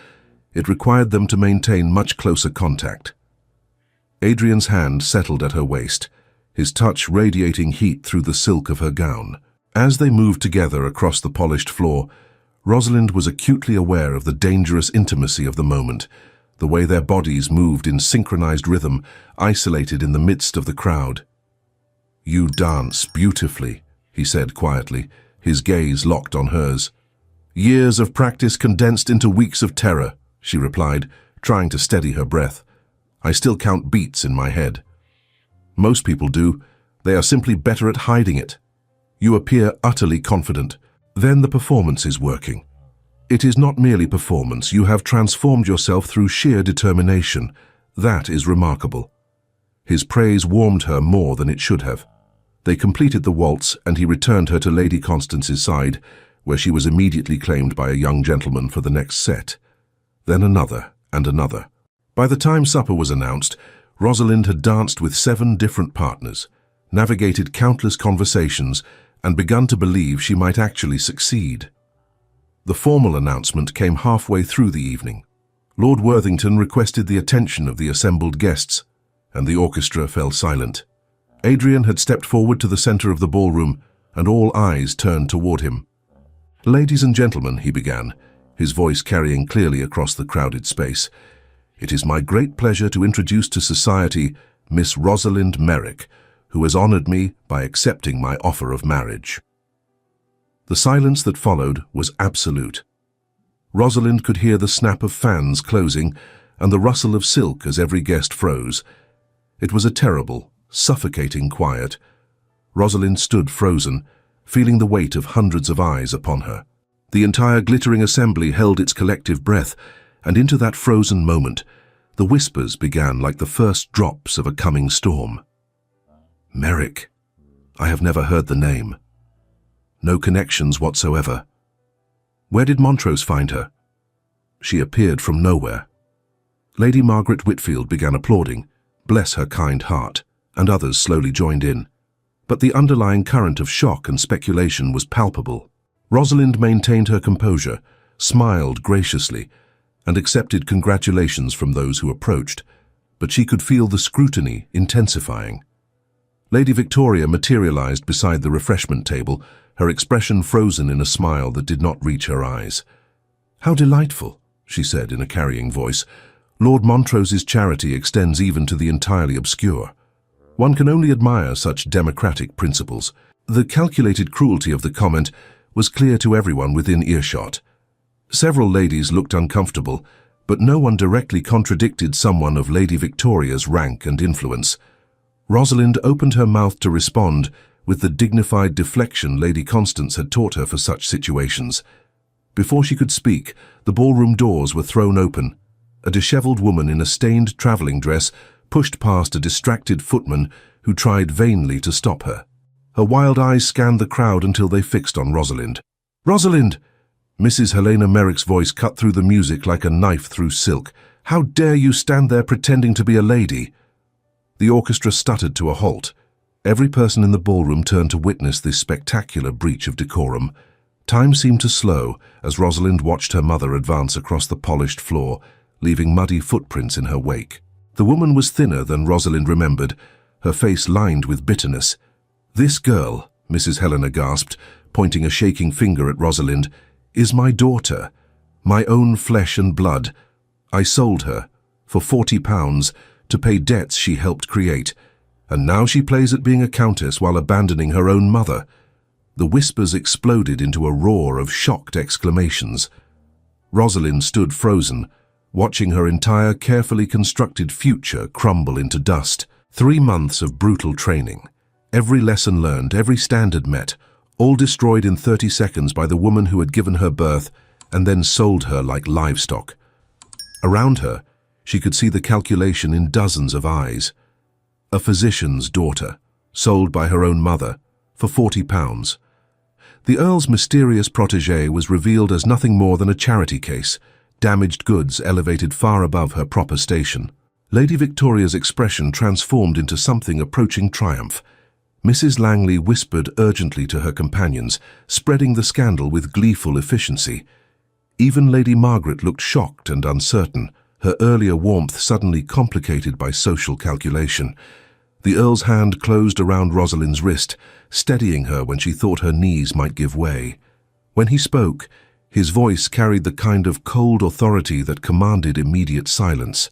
It required them to maintain much closer contact. Adrian's hand settled at her waist, his touch radiating heat through the silk of her gown. As they moved together across the polished floor, Rosalind was acutely aware of the dangerous intimacy of the moment, the way their bodies moved in synchronized rhythm, isolated in the midst of the crowd. "You dance beautifully," he said quietly, his gaze locked on hers. "Years of practice condensed into weeks of terror," she replied, trying to steady her breath. "I still count beats in my head." "Most people do. They are simply better at hiding it. You appear utterly confident. Then the performance is working. It is not merely performance. You have transformed yourself through sheer determination. That is remarkable." His praise warmed her more than it should have. They completed the waltz, and he returned her to Lady Constance's side, where she was immediately claimed by a young gentleman for the next set. Then another, and another. By the time supper was announced, Rosalind had danced with 7 different partners, navigated countless conversations, and begun to believe she might actually succeed. The formal announcement came halfway through the evening. Lord Worthington requested the attention of the assembled guests, and the orchestra fell silent. Adrian had stepped forward to the center of the ballroom, and all eyes turned toward him. "Ladies and gentlemen," he began, his voice carrying clearly across the crowded space, "it is my great pleasure to introduce to society Miss Rosalind Merrick, who has honored me by accepting my offer of marriage." The silence that followed was absolute. Rosalind could hear the snap of fans closing and the rustle of silk as every guest froze. It was a terrible, suffocating quiet. Rosalind stood frozen, feeling the weight of hundreds of eyes upon her. The entire glittering assembly held its collective breath, and into that frozen moment, the whispers began like the first drops of a coming storm. Merrick. I have never heard the name. No connections whatsoever. Where did Montrose find her? She appeared from nowhere. Lady Margaret Whitfield began applauding, bless her kind heart, and others slowly joined in. But the underlying current of shock and speculation was palpable. Rosalind maintained her composure, smiled graciously, and accepted congratulations from those who approached, but she could feel the scrutiny intensifying. Lady Victoria materialized beside the refreshment table, her expression frozen in a smile that did not reach her eyes. "How delightful," she said in a carrying voice. "Lord Montrose's charity extends even to the entirely obscure. One can only admire such democratic principles." The calculated cruelty of the comment was clear to everyone within earshot. Several ladies looked uncomfortable, but no one directly contradicted someone of Lady Victoria's rank and influence. Rosalind opened her mouth to respond with the dignified deflection Lady Constance had taught her for such situations. Before she could speak, the ballroom doors were thrown open. A disheveled woman in a stained traveling dress pushed past a distracted footman who tried vainly to stop her. Her wild eyes scanned the crowd until they fixed on Rosalind. "Rosalind!" Mrs. Helena Merrick's voice cut through the music like a knife through silk. "How dare you stand there pretending to be a lady?" The orchestra stuttered to a halt. Every person in the ballroom turned to witness this spectacular breach of decorum. Time seemed to slow as Rosalind watched her mother advance across the polished floor, leaving muddy footprints in her wake. The woman was thinner than Rosalind remembered, her face lined with bitterness. "This girl," Mrs. Helena gasped, pointing a shaking finger at Rosalind, "is my daughter, my own flesh and blood. I sold her for £40 to pay debts she helped create, and now she plays at being a countess while abandoning her own mother." The whispers exploded into a roar of shocked exclamations. Rosalind stood frozen, watching her entire carefully constructed future crumble into dust. 3 months of brutal training. Every lesson learned, every standard met, all destroyed in 30 seconds by the woman who had given her birth and then sold her like livestock. Around her, she could see the calculation in dozens of eyes. A physician's daughter, sold by her own mother, for £40. The Earl's mysterious protégée was revealed as nothing more than a charity case, damaged goods elevated far above her proper station. Lady Victoria's expression transformed into something approaching triumph. Mrs. Langley whispered urgently to her companions, spreading the scandal with gleeful efficiency. Even Lady Margaret looked shocked and uncertain, her earlier warmth suddenly complicated by social calculation. The Earl's hand closed around Rosalind's wrist, steadying her when she thought her knees might give way. When he spoke, his voice carried the kind of cold authority that commanded immediate silence.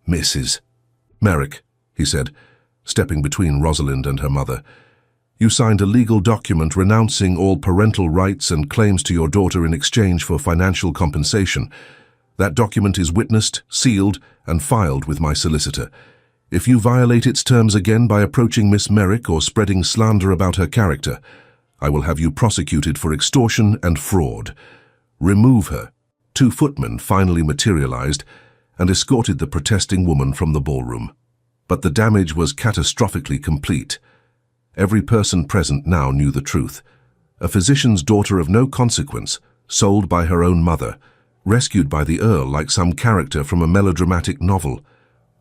"Mrs. Merrick," he said, stepping between Rosalind and her mother, "you signed a legal document renouncing all parental rights and claims to your daughter in exchange for financial compensation. That document is witnessed, sealed, and filed with my solicitor. If you violate its terms again by approaching Miss Merrick or spreading slander about her character, I will have you prosecuted for extortion and fraud. Remove her." 2 footmen finally materialized and escorted the protesting woman from the ballroom. But the damage was catastrophically complete. Every person present now knew the truth. A physician's daughter of no consequence, sold by her own mother, rescued by the Earl like some character from a melodramatic novel.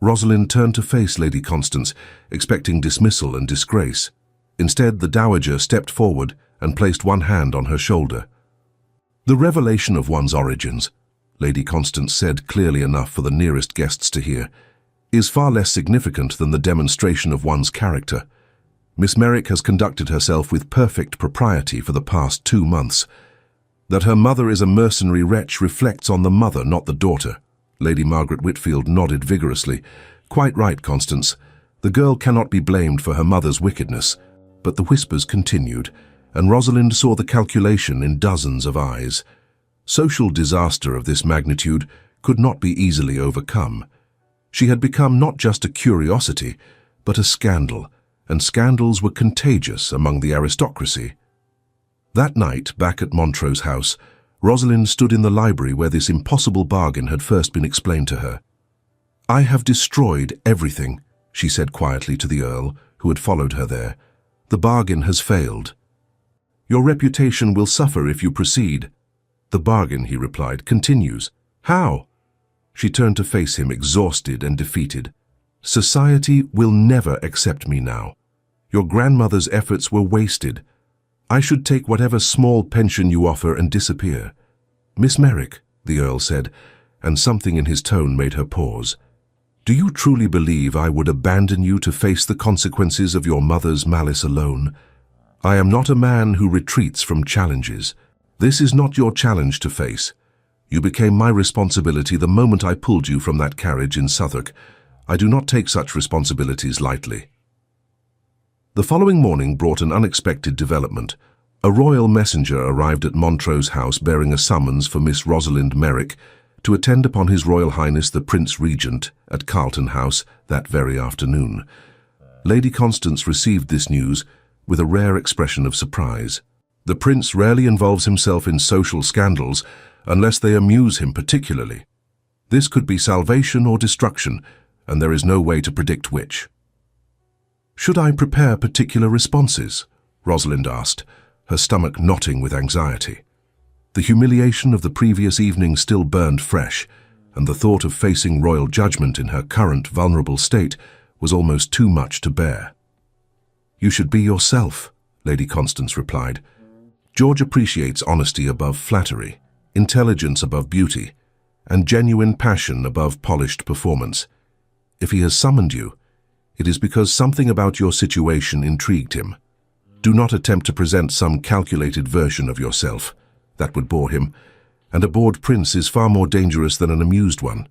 Rosalind turned to face Lady Constance, expecting dismissal and disgrace. Instead, the Dowager stepped forward and placed one hand on her shoulder. "The revelation of one's origins," Lady Constance said clearly enough for the nearest guests to hear, "is far less significant than the demonstration of one's character. Miss Merrick has conducted herself with perfect propriety for the past 2 months. That her mother is a mercenary wretch reflects on the mother, not the daughter." Lady Margaret Whitfield nodded vigorously. "Quite right, Constance. The girl cannot be blamed for her mother's wickedness." But the whispers continued, and Rosalind saw the calculation in dozens of eyes. Social disaster of this magnitude could not be easily overcome. She had become not just a curiosity, but a scandal, and scandals were contagious among the aristocracy. That night, back at Montrose House, Rosalind stood in the library where this impossible bargain had first been explained to her. "I have destroyed everything," she said quietly to the Earl, who had followed her there. "The bargain has failed. Your reputation will suffer if you proceed." "The bargain," he replied, "continues." "How?" She turned to face him, exhausted and defeated. "Society will never accept me now. Your grandmother's efforts were wasted. I should take whatever small pension you offer and disappear." "Miss Merrick," the Earl said, and something in his tone made her pause. "Do you truly believe I would abandon you to face the consequences of your mother's malice alone? I am not a man who retreats from challenges. This is not your challenge to face. You became my responsibility the moment I pulled you from that carriage in Southwark. I do not take such responsibilities lightly." The following morning brought an unexpected development. A royal messenger arrived at Montrose House bearing a summons for Miss Rosalind Merrick to attend upon His Royal Highness the Prince Regent at Carlton House that very afternoon. Lady Constance received this news with a rare expression of surprise. The prince rarely involves himself in social scandals unless they amuse him particularly. This could be salvation or destruction, and there is no way to predict which. "Should I prepare particular responses?" Rosalind asked, her stomach knotting with anxiety. The humiliation of the previous evening still burned fresh, and the thought of facing royal judgment in her current vulnerable state was almost too much to bear. "You should be yourself," Lady Constance replied. "George appreciates honesty above flattery, intelligence above beauty, and genuine passion above polished performance. If he has summoned you, it is because something about your situation intrigued him. Do not attempt to present some calculated version of yourself. That would bore him, and a bored prince is far more dangerous than an amused one."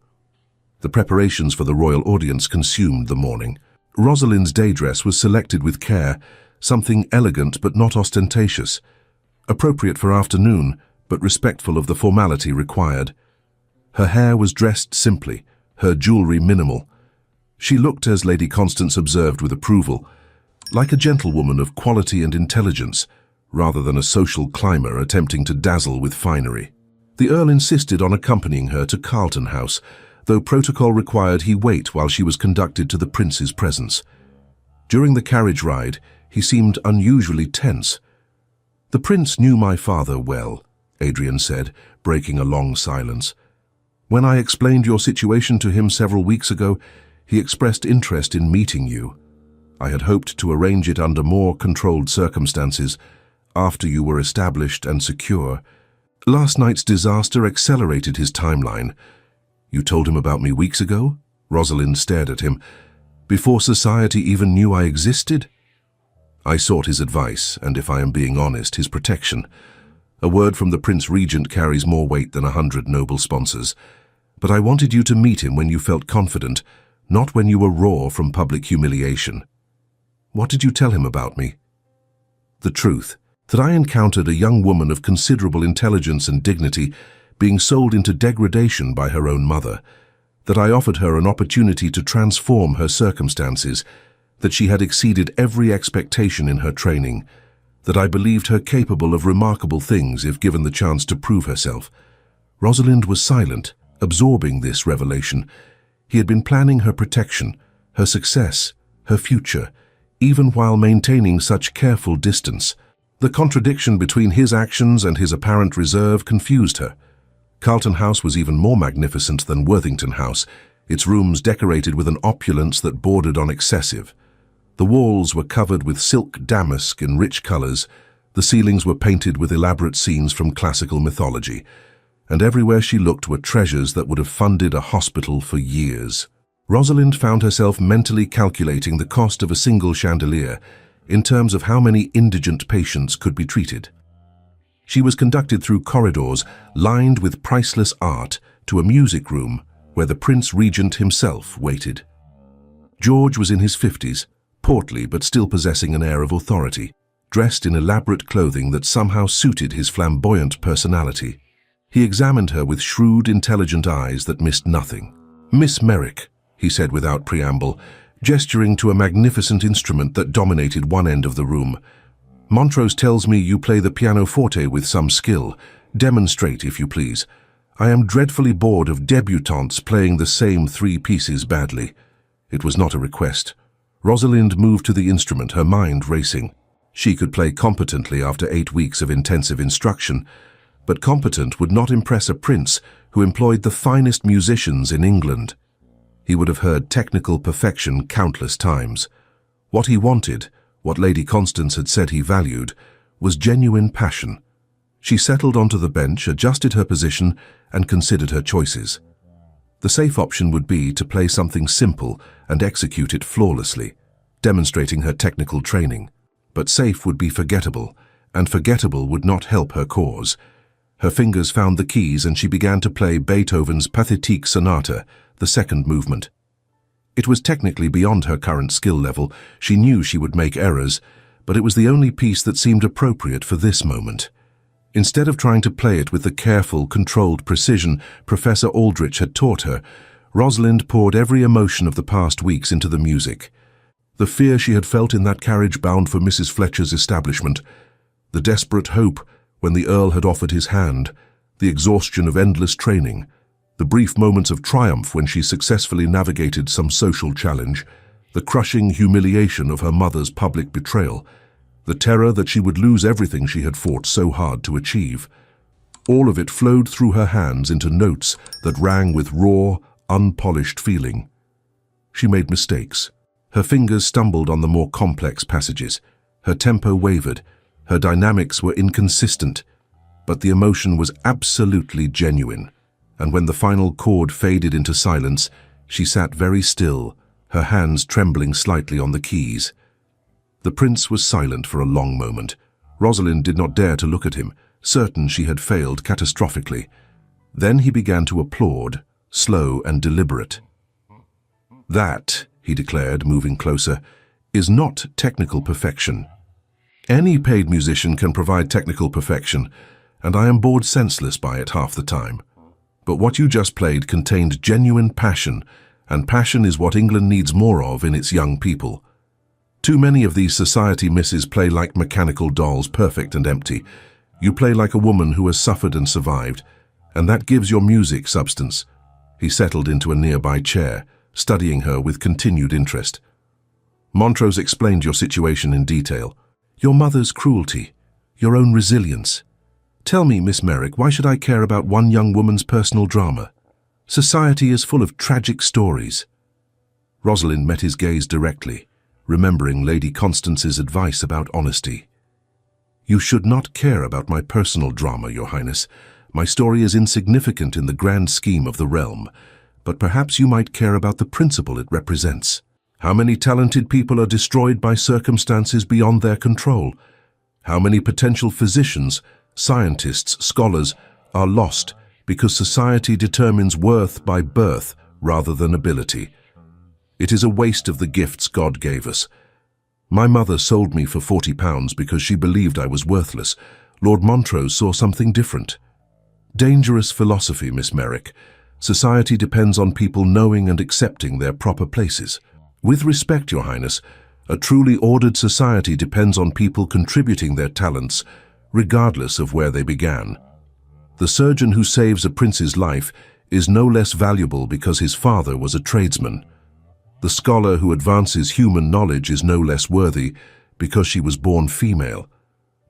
The preparations for the royal audience consumed the morning. Rosalind's day dress was selected with care, something elegant but not ostentatious, appropriate for afternoon, but respectful of the formality required. Her hair was dressed simply, her jewelry minimal. She looked, as Lady Constance observed with approval, like a gentlewoman of quality and intelligence, rather than a social climber attempting to dazzle with finery. The Earl insisted on accompanying her to Carlton House, though protocol required he wait while she was conducted to the prince's presence. During the carriage ride, he seemed unusually tense. "The prince knew my father well," Adrian said, breaking a long silence. "When I explained your situation to him several weeks ago, he expressed interest in meeting you. I had hoped to arrange it under more controlled circumstances, after you were established and secure. Last night's disaster accelerated his timeline." "You told him about me weeks ago?" Rosalind stared at him. "Before society even knew I existed?" "I sought his advice, and if I am being honest, his protection. A word from the Prince Regent carries more weight than 100 noble sponsors. But I wanted you to meet him when you felt confident, not when you were raw from public humiliation." "What did you tell him about me?" "The truth, that I encountered a young woman of considerable intelligence and dignity being sold into degradation by her own mother, that I offered her an opportunity to transform her circumstances, that she had exceeded every expectation in her training, that I believed her capable of remarkable things if given the chance to prove herself." Rosalind was silent, absorbing this revelation. He had been planning her protection, her success, her future, even while maintaining such careful distance. The contradiction between his actions and his apparent reserve confused her. Carlton House was even more magnificent than Worthington House, its rooms decorated with an opulence that bordered on excessive. The walls were covered with silk damask in rich colors, the ceilings were painted with elaborate scenes from classical mythology, and everywhere she looked were treasures that would have funded a hospital for years. Rosalind found herself mentally calculating the cost of a single chandelier in terms of how many indigent patients could be treated. She was conducted through corridors lined with priceless art to a music room where the Prince Regent himself waited. George was in his 50s, portly but still possessing an air of authority, dressed in elaborate clothing that somehow suited his flamboyant personality. He examined her with shrewd, intelligent eyes that missed nothing. "Miss Merrick," he said without preamble, gesturing to a magnificent instrument that dominated one end of the room. "Montrose tells me you play the pianoforte with some skill. Demonstrate, if you please. I am dreadfully bored of debutantes playing the same 3 pieces badly." It was not a request. Rosalind moved to the instrument, her mind racing. She could play competently after 8 weeks of intensive instruction, but competent would not impress a prince who employed the finest musicians in England. He would have heard technical perfection countless times. What he wanted, what Lady Constance had said he valued, was genuine passion. She settled onto the bench, adjusted her position, and considered her choices. The safe option would be to play something simple and execute it flawlessly, demonstrating her technical training. But safe would be forgettable, and forgettable would not help her cause. Her fingers found the keys and she began to play Beethoven's Pathétique Sonata, the second movement. It was technically beyond her current skill level. She knew she would make errors, but it was the only piece that seemed appropriate for this moment. Instead of trying to play it with the careful, controlled precision Professor Aldrich had taught her, Rosalind poured every emotion of the past weeks into the music. The fear she had felt in that carriage bound for Mrs. Fletcher's establishment, the desperate hope when the Earl had offered his hand, the exhaustion of endless training, the brief moments of triumph when she successfully navigated some social challenge, the crushing humiliation of her mother's public betrayal, the terror that she would lose everything she had fought so hard to achieve. All of it flowed through her hands into notes that rang with raw, unpolished feeling. She made mistakes. Her fingers stumbled on the more complex passages. Her tempo wavered. Her dynamics were inconsistent. But the emotion was absolutely genuine. And when the final chord faded into silence, she sat very still, her hands trembling slightly on the keys. The prince was silent for a long moment. Rosalind did not dare to look at him, certain she had failed catastrophically. Then he began to applaud, slow and deliberate. "That," he declared, moving closer, "is not technical perfection. Any paid musician can provide technical perfection, and I am bored senseless by it half the time. But what you just played contained genuine passion, and passion is what England needs more of in its young people. Too many of these society misses play like mechanical dolls, perfect and empty. You play like a woman who has suffered and survived, and that gives your music substance." He settled into a nearby chair, studying her with continued interest. "Montrose explained your situation in detail. Your mother's cruelty, your own resilience. Tell me, Miss Merrick, why should I care about one young woman's personal drama? Society is full of tragic stories." Rosalind met his gaze directly, remembering Lady Constance's advice about honesty. "You should not care about my personal drama, Your Highness. My story is insignificant in the grand scheme of the realm, but perhaps you might care about the principle it represents. How many talented people are destroyed by circumstances beyond their control? How many potential physicians, scientists, scholars are lost because society determines worth by birth rather than ability? It is a waste of the gifts God gave us. My mother sold me for £40 because she believed I was worthless. Lord Montrose saw something different. Dangerous philosophy, Miss Merrick. Society depends on people knowing and accepting their proper places. With respect, Your Highness, a truly ordered society depends on people contributing their talents, regardless of where they began. The surgeon who saves a prince's life is no less valuable because his father was a tradesman. The scholar who advances human knowledge is no less worthy because she was born female.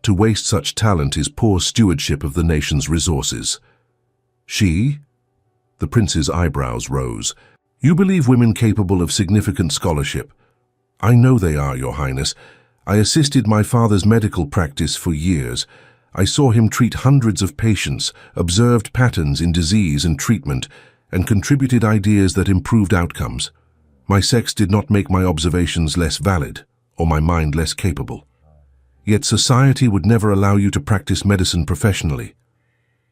To waste such talent is poor stewardship of the nation's resources." "She?" The prince's eyebrows rose. "You believe women capable of significant scholarship?" "I know they are, Your Highness. I assisted my father's medical practice for years. I saw him treat hundreds of patients, observed patterns in disease and treatment, and contributed ideas that improved outcomes. My sex did not make my observations less valid, or my mind less capable. Yet society would never allow you to practice medicine professionally,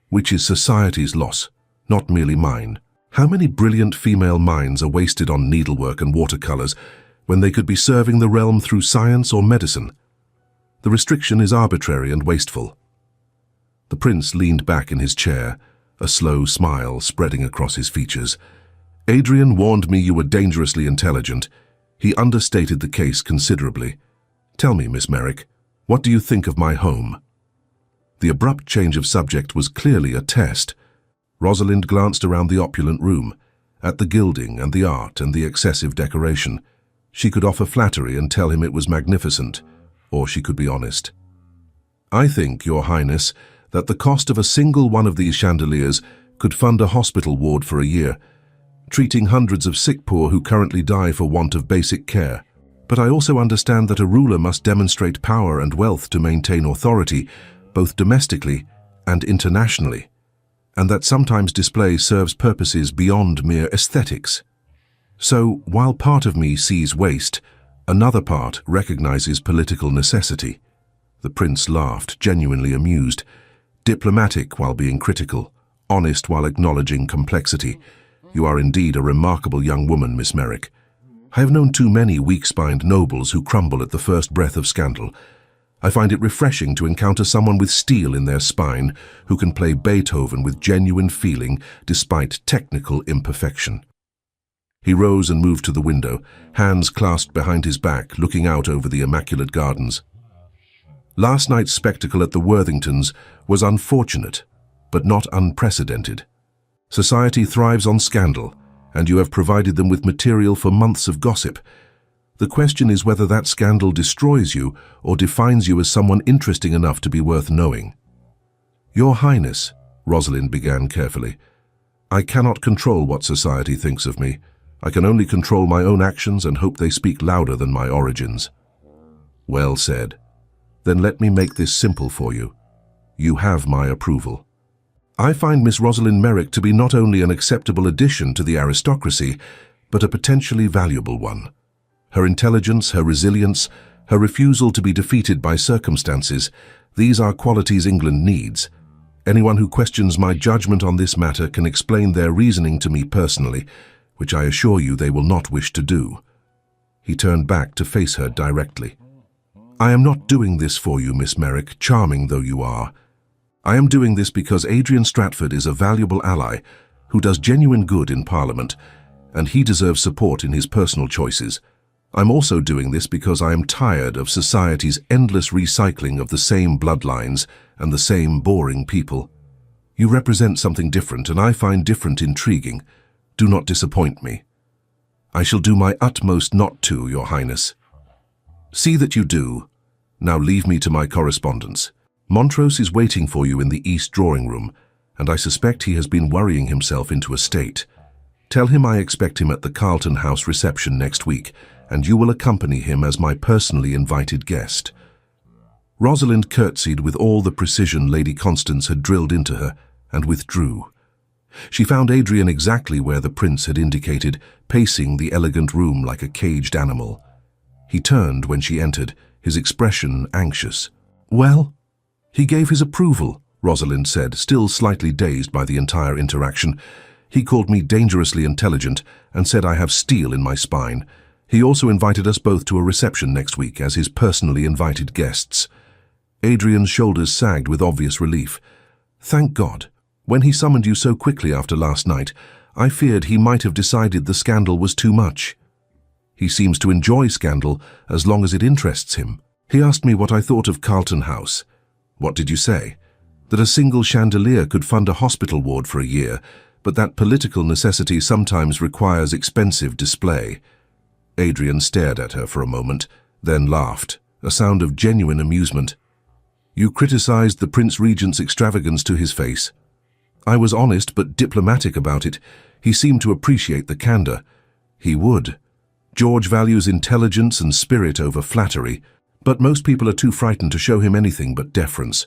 which is society's loss, not merely mine. How many brilliant female minds are wasted on needlework and watercolors when they could be serving the realm through science or medicine? The restriction is arbitrary and wasteful." The prince leaned back in his chair, a slow smile spreading across his features. "Adrian warned me you were dangerously intelligent. He understated the case considerably. "Tell me, Miss Merrick, what do you think of my home?" The abrupt change of subject was clearly a test. Rosalind glanced around the opulent room, at the gilding and the art and the excessive decoration. She could offer flattery and tell him it was magnificent, or she could be honest. "I think, Your Highness, that the cost of a single one of these chandeliers could fund a hospital ward for a year, treating hundreds of sick poor who currently die for want of basic care. But I also understand that a ruler must demonstrate power and wealth to maintain authority, both domestically and internationally, and that sometimes display serves purposes beyond mere aesthetics. So, while part of me sees waste, another part recognizes political necessity." The prince laughed, genuinely amused, diplomatic while being critical, honest while acknowledging complexity. "You are indeed a remarkable young woman, Miss Merrick. I have known too many weak-spined nobles who crumble at the first breath of scandal. I find it refreshing to encounter someone with steel in their spine who can play Beethoven with genuine feeling despite technical imperfection." He rose and moved to the window, hands clasped behind his back, looking out over the immaculate gardens. "Last night's spectacle at the Worthingtons was unfortunate, but not unprecedented. Society thrives on scandal, and you have provided them with material for months of gossip. The question is whether that scandal destroys you or defines you as someone interesting enough to be worth knowing." "Your Highness," Rosalind began carefully, "I cannot control what society thinks of me. I can only control my own actions and hope they speak louder than my origins." "Well said. Then let me make this simple for you. You have my approval. I find Miss Rosalind Merrick to be not only an acceptable addition to the aristocracy, but a potentially valuable one. Her intelligence, her resilience, her refusal to be defeated by circumstances, these are qualities England needs. Anyone who questions my judgment on this matter can explain their reasoning to me personally, which I assure you they will not wish to do." He turned back to face her directly. "I am not doing this for you, Miss Merrick, charming though you are. I am doing this because Adrian Stratford is a valuable ally who does genuine good in Parliament, and he deserves support in his personal choices. I'm also doing this because I am tired of society's endless recycling of the same bloodlines and the same boring people. You represent something different, and I find different intriguing. Do not disappoint me. I shall do my utmost not to, Your Highness." "See that you do. Now leave me to my correspondence. Montrose is waiting for you in the east drawing room, and I suspect he has been worrying himself into a state. Tell him I expect him at the Carlton House reception next week, and you will accompany him as my personally invited guest." Rosalind curtsied with all the precision Lady Constance had drilled into her, and withdrew. She found Adrian exactly where the prince had indicated, pacing the elegant room like a caged animal. He turned when she entered, his expression anxious. "Well?" "He gave his approval," Rosalind said, still slightly dazed by the entire interaction. "He called me dangerously intelligent and said I have steel in my spine. He also invited us both to a reception next week as his personally invited guests." Adrian's shoulders sagged with obvious relief. "Thank God. When he summoned you so quickly after last night, I feared he might have decided the scandal was too much. He seems to enjoy scandal as long as it interests him. He asked me what I thought of Carlton House." "What did you say?" "That a single chandelier could fund a hospital ward for a year, but that political necessity sometimes requires expensive display." Adrian stared at her for a moment, then laughed, a sound of genuine amusement. "You criticized the Prince Regent's extravagance to his face." "I was honest but diplomatic about it. He seemed to appreciate the candor." "He would. George values intelligence and spirit over flattery, but most people are too frightened to show him anything but deference.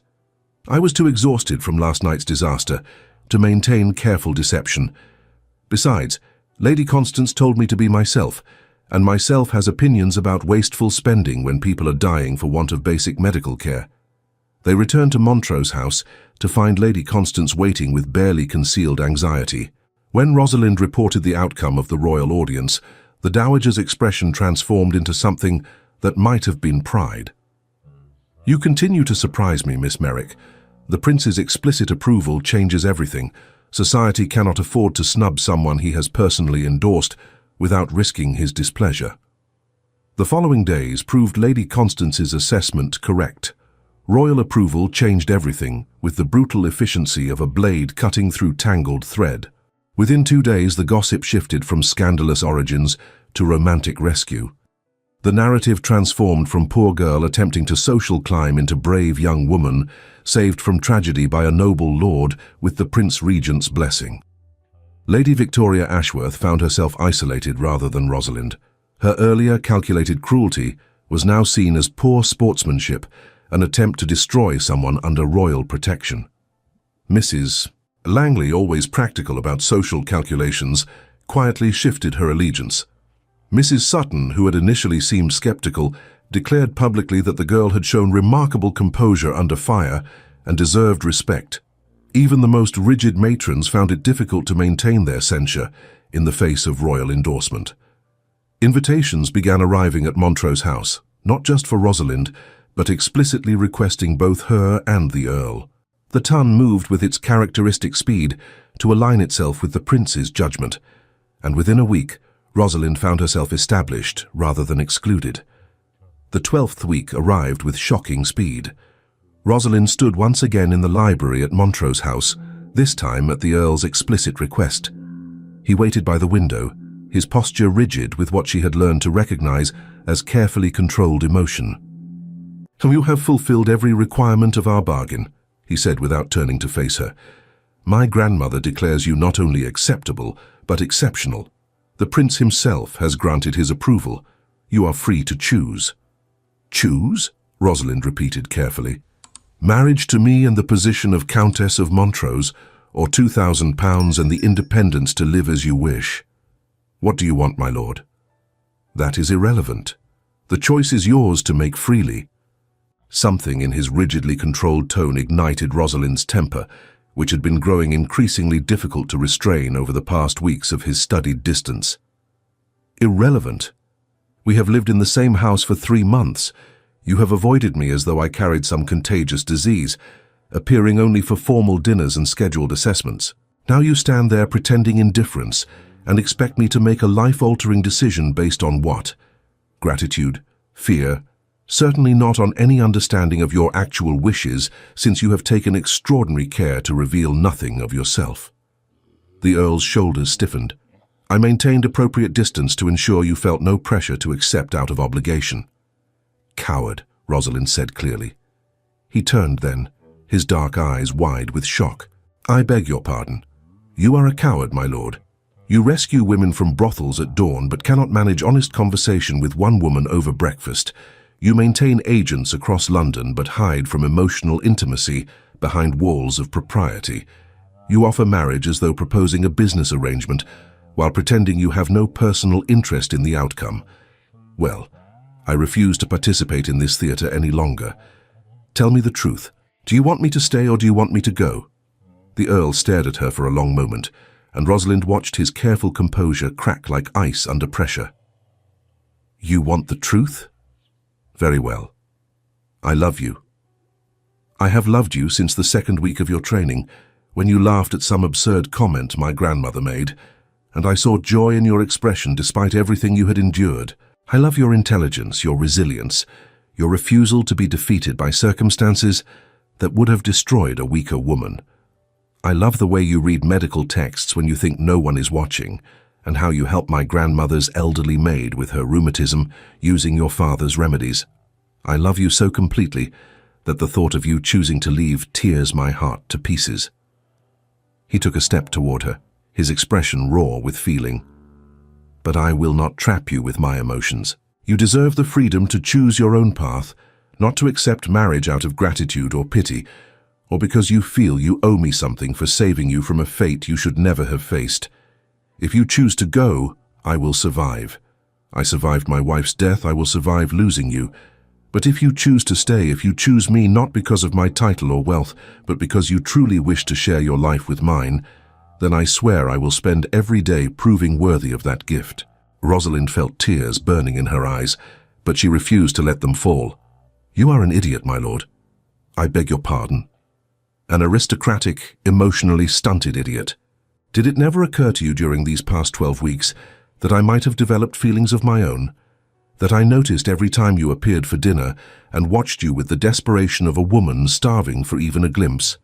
I was too exhausted from last night's disaster to maintain careful deception. Besides, Lady Constance told me to be myself, and myself has opinions about wasteful spending when people are dying for want of basic medical care." They returned to Montrose House to find Lady Constance waiting with barely concealed anxiety. When Rosalind reported the outcome of the royal audience, the Dowager's expression transformed into something that might have been pride. "You continue to surprise me, Miss Merrick. The Prince's explicit approval changes everything. Society cannot afford to snub someone he has personally endorsed without risking his displeasure." The following days proved Lady Constance's assessment correct. Royal approval changed everything, with the brutal efficiency of a blade cutting through tangled thread. Within 2 days, the gossip shifted from scandalous origins to romantic rescue. The narrative transformed from poor girl attempting to social climb into brave young woman, saved from tragedy by a noble lord with the Prince Regent's blessing. Lady Victoria Ashworth found herself isolated rather than Rosalind. Her earlier calculated cruelty was now seen as poor sportsmanship, an attempt to destroy someone under royal protection. Mrs. Langley, always practical about social calculations, quietly shifted her allegiance. Mrs. Sutton, who had initially seemed skeptical, declared publicly that the girl had shown remarkable composure under fire and deserved respect. Even the most rigid matrons found it difficult to maintain their censure in the face of royal endorsement. Invitations began arriving at Montrose House, not just for Rosalind, but explicitly requesting both her and the Earl. The ton moved with its characteristic speed to align itself with the prince's judgment, and within a week, Rosalind found herself established rather than excluded. The 12th week arrived with shocking speed. Rosalind stood once again in the library at Montrose House, this time at the Earl's explicit request. He waited by the window, his posture rigid with what she had learned to recognize as carefully controlled emotion. "You have fulfilled every requirement of our bargain," he said without turning to face her. "My grandmother declares you not only acceptable, but exceptional. The prince himself has granted his approval. You are free to choose." "Choose?" Rosalind repeated carefully. "Marriage to me and the position of Countess of Montrose, or £2,000 and the independence to live as you wish. What do you want, my lord?" "That is irrelevant. The choice is yours to make freely." Something in his rigidly controlled tone ignited Rosalind's temper, which had been growing increasingly difficult to restrain over the past weeks of his studied distance. "Irrelevant? We have lived in the same house for 3 months. You have avoided me as though I carried some contagious disease, appearing only for formal dinners and scheduled assessments. Now you stand there pretending indifference and expect me to make a life-altering decision based on what? Gratitude? Fear? Certainly not on any understanding of your actual wishes, since you have taken extraordinary care to reveal nothing of yourself." The Earl's shoulders stiffened. "I maintained appropriate distance to ensure you felt no pressure to accept out of obligation." "Coward," Rosalind said clearly. He turned then, his dark eyes wide with shock. "I beg your pardon. You are a coward, my lord. You rescue women from brothels at dawn but cannot manage honest conversation with one woman over breakfast. You maintain agents across London but hide from emotional intimacy behind walls of propriety. You offer marriage as though proposing a business arrangement while pretending you have no personal interest in the outcome. Well, I refuse to participate in this theatre any longer. Tell me the truth. Do you want me to stay or do you want me to go?" The Earl stared at her for a long moment, and Rosalind watched his careful composure crack like ice under pressure. "You want the truth? Very well. I love you. I have loved you since the 2nd week of your training, when you laughed at some absurd comment my grandmother made, and I saw joy in your expression despite everything you had endured. I love your intelligence, your resilience, your refusal to be defeated by circumstances that would have destroyed a weaker woman. I love the way you read medical texts when you think no one is watching, and how you help my grandmother's elderly maid with her rheumatism using your father's remedies. I love you so completely that the thought of you choosing to leave tears my heart to pieces." He took a step toward her, his expression raw with feeling. "But I will not trap you with my emotions. You deserve the freedom to choose your own path, not to accept marriage out of gratitude or pity, or because you feel you owe me something for saving you from a fate you should never have faced. If you choose to go, I will survive. I survived my wife's death, I will survive losing you. But if you choose to stay, if you choose me not because of my title or wealth, but because you truly wish to share your life with mine, then I swear I will spend every day proving worthy of that gift." Rosalind felt tears burning in her eyes, but she refused to let them fall. "You are an idiot, my lord. I beg your pardon. An aristocratic, emotionally stunted idiot. Did it never occur to you during these past 12 weeks that I might have developed feelings of my own? That I noticed every time you appeared for dinner and watched you with the desperation of a woman starving for even a glimpse.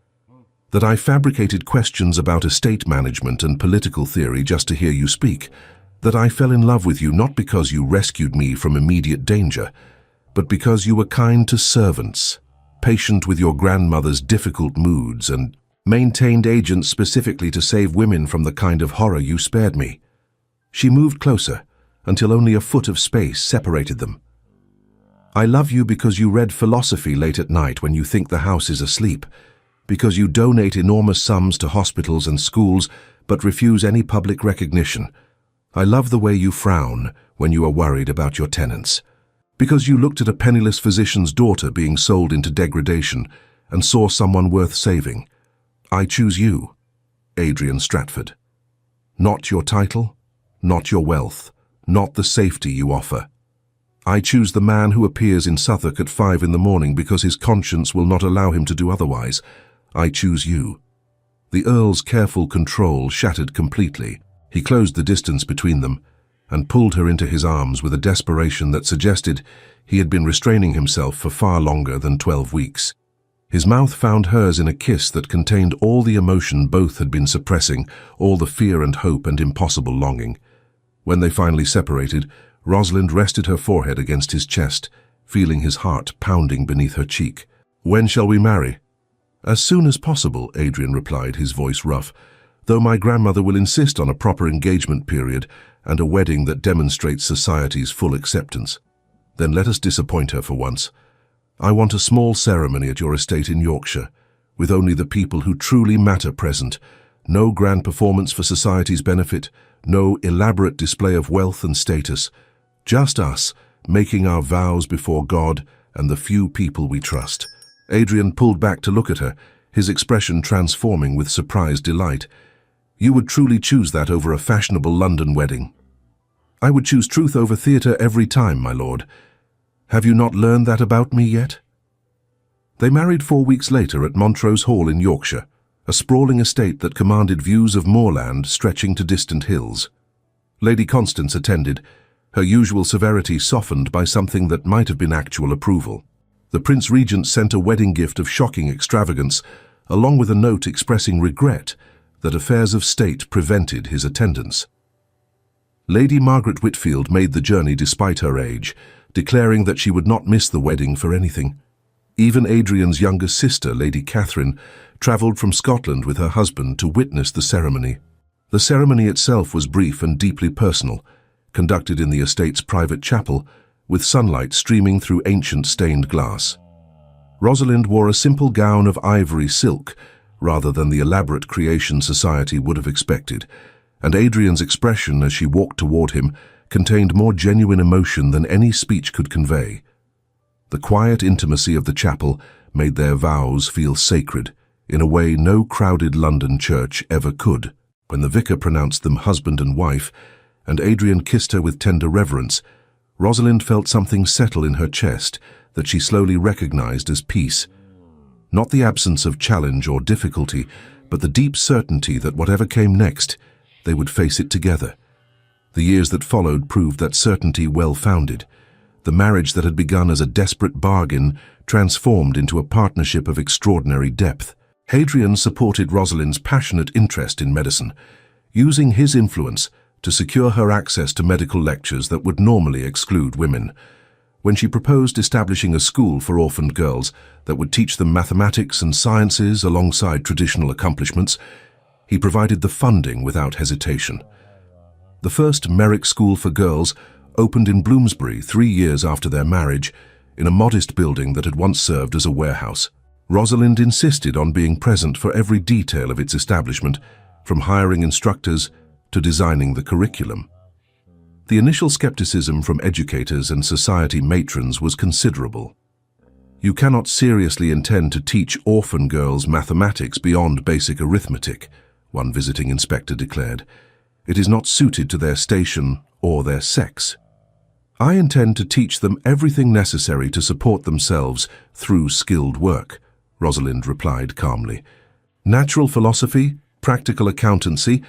That I fabricated questions about estate management and political theory just to hear you speak. That I fell in love with you not because you rescued me from immediate danger, but because you were kind to servants, patient with your grandmother's difficult moods, and maintained agents specifically to save women from the kind of horror you spared me. She moved closer, until only a foot of space separated them. I love you because you read philosophy late at night when you think the house is asleep, because you donate enormous sums to hospitals and schools but refuse any public recognition. I love the way you frown when you are worried about your tenants, because you looked at a penniless physician's daughter being sold into degradation and saw someone worth saving. I choose you, Adrian Stratford. Not your title, not your wealth, not the safety you offer. I choose the man who appears in Southwark at 5 in the morning because his conscience will not allow him to do otherwise. I choose you. The Earl's careful control shattered completely. He closed the distance between them and pulled her into his arms with a desperation that suggested he had been restraining himself for far longer than 12 weeks. His mouth found hers in a kiss that contained all the emotion both had been suppressing, all the fear and hope and impossible longing. When they finally separated, Rosalind rested her forehead against his chest, feeling his heart pounding beneath her cheek. "When shall we marry?" "As soon as possible," Adrian replied, his voice rough, "though my grandmother will insist on a proper engagement period and a wedding that demonstrates society's full acceptance. Then let us disappoint her for once. I want a small ceremony at your estate in Yorkshire, with only the people who truly matter present. No grand performance for society's benefit, no elaborate display of wealth and status. Just us, making our vows before God and the few people we trust." Adrian pulled back to look at her, his expression transforming with surprised delight. "You would truly choose that over a fashionable London wedding?" "I would choose truth over theatre every time, my lord. Have you not learned that about me yet?" They married 4 weeks later at Montrose Hall in Yorkshire, a sprawling estate that commanded views of moorland stretching to distant hills. Lady Constance attended, her usual severity softened by something that might have been actual approval. The Prince Regent sent a wedding gift of shocking extravagance, along with a note expressing regret that affairs of state prevented his attendance. Lady Margaret Whitfield made the journey despite her age, declaring that she would not miss the wedding for anything. Even Adrian's younger sister, Lady Catherine, travelled from Scotland with her husband to witness the ceremony. The ceremony itself was brief and deeply personal, conducted in the estate's private chapel, with sunlight streaming through ancient stained glass. Rosalind wore a simple gown of ivory silk, rather than the elaborate creation society would have expected, and Adrian's expression as she walked toward him contained more genuine emotion than any speech could convey. The quiet intimacy of the chapel made their vows feel sacred, in a way no crowded London church ever could. When the vicar pronounced them husband and wife, and Adrian kissed her with tender reverence, Rosalind felt something settle in her chest that she slowly recognized as peace. Not the absence of challenge or difficulty, but the deep certainty that whatever came next, they would face it together. The years that followed proved that certainty well-founded. The marriage that had begun as a desperate bargain transformed into a partnership of extraordinary depth. Hadrian supported Rosalind's passionate interest in medicine, using his influence to secure her access to medical lectures that would normally exclude women. When she proposed establishing a school for orphaned girls that would teach them mathematics and sciences alongside traditional accomplishments, he provided the funding without hesitation. The first Merrick School for Girls opened in Bloomsbury 3 years after their marriage, in a modest building that had once served as a warehouse. Rosalind insisted on being present for every detail of its establishment, from hiring instructors to designing the curriculum. The initial skepticism from educators and society matrons was considerable. "You cannot seriously intend to teach orphan girls mathematics beyond basic arithmetic," one visiting inspector declared. "It is not suited to their station or their sex." "I intend to teach them everything necessary to support themselves through skilled work," Rosalind replied calmly. "Natural philosophy, practical accountancy,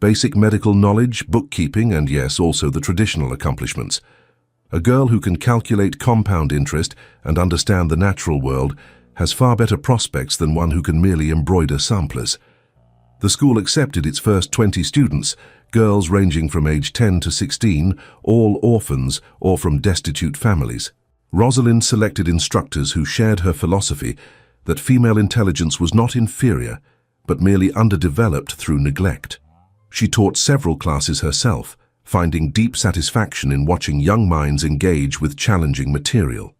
basic medical knowledge, bookkeeping, and yes, also the traditional accomplishments. A girl who can calculate compound interest and understand the natural world has far better prospects than one who can merely embroider samplers. The school accepted its first 20 students, girls ranging from age 10 to 16, all orphans or from destitute families. Rosalind selected instructors who shared her philosophy that female intelligence was not inferior, but merely underdeveloped through neglect. She taught several classes herself, finding deep satisfaction in watching young minds engage with challenging material.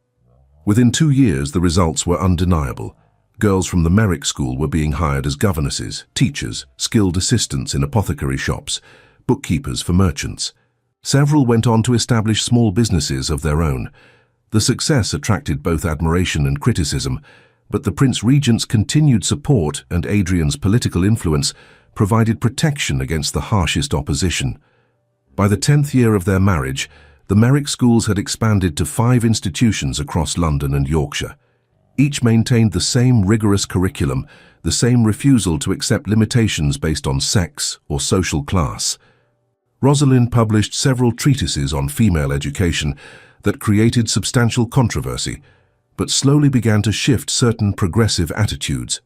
Within 2 years, the results were undeniable. Girls from the Merrick School were being hired as governesses, teachers, skilled assistants in apothecary shops, bookkeepers for merchants. Several went on to establish small businesses of their own. The success attracted both admiration and criticism, but the Prince Regent's continued support and Adrian's political influence provided protection against the harshest opposition. By the 10th year of their marriage, the Merrick schools had expanded to 5 institutions across London and Yorkshire. Each maintained the same rigorous curriculum, the same refusal to accept limitations based on sex or social class. Rosalind published several treatises on female education that created substantial controversy, but slowly began to shift certain progressive attitudes.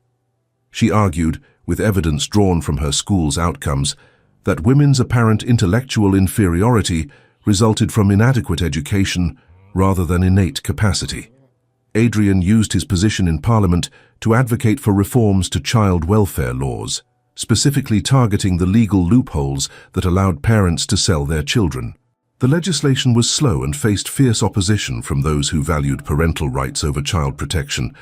She argued, with evidence drawn from her school's outcomes, that women's apparent intellectual inferiority resulted from inadequate education rather than innate capacity. Adrian used his position in Parliament to advocate for reforms to child welfare laws, specifically targeting the legal loopholes that allowed parents to sell their children. The legislation was slow and faced fierce opposition from those who valued parental rights over child protection,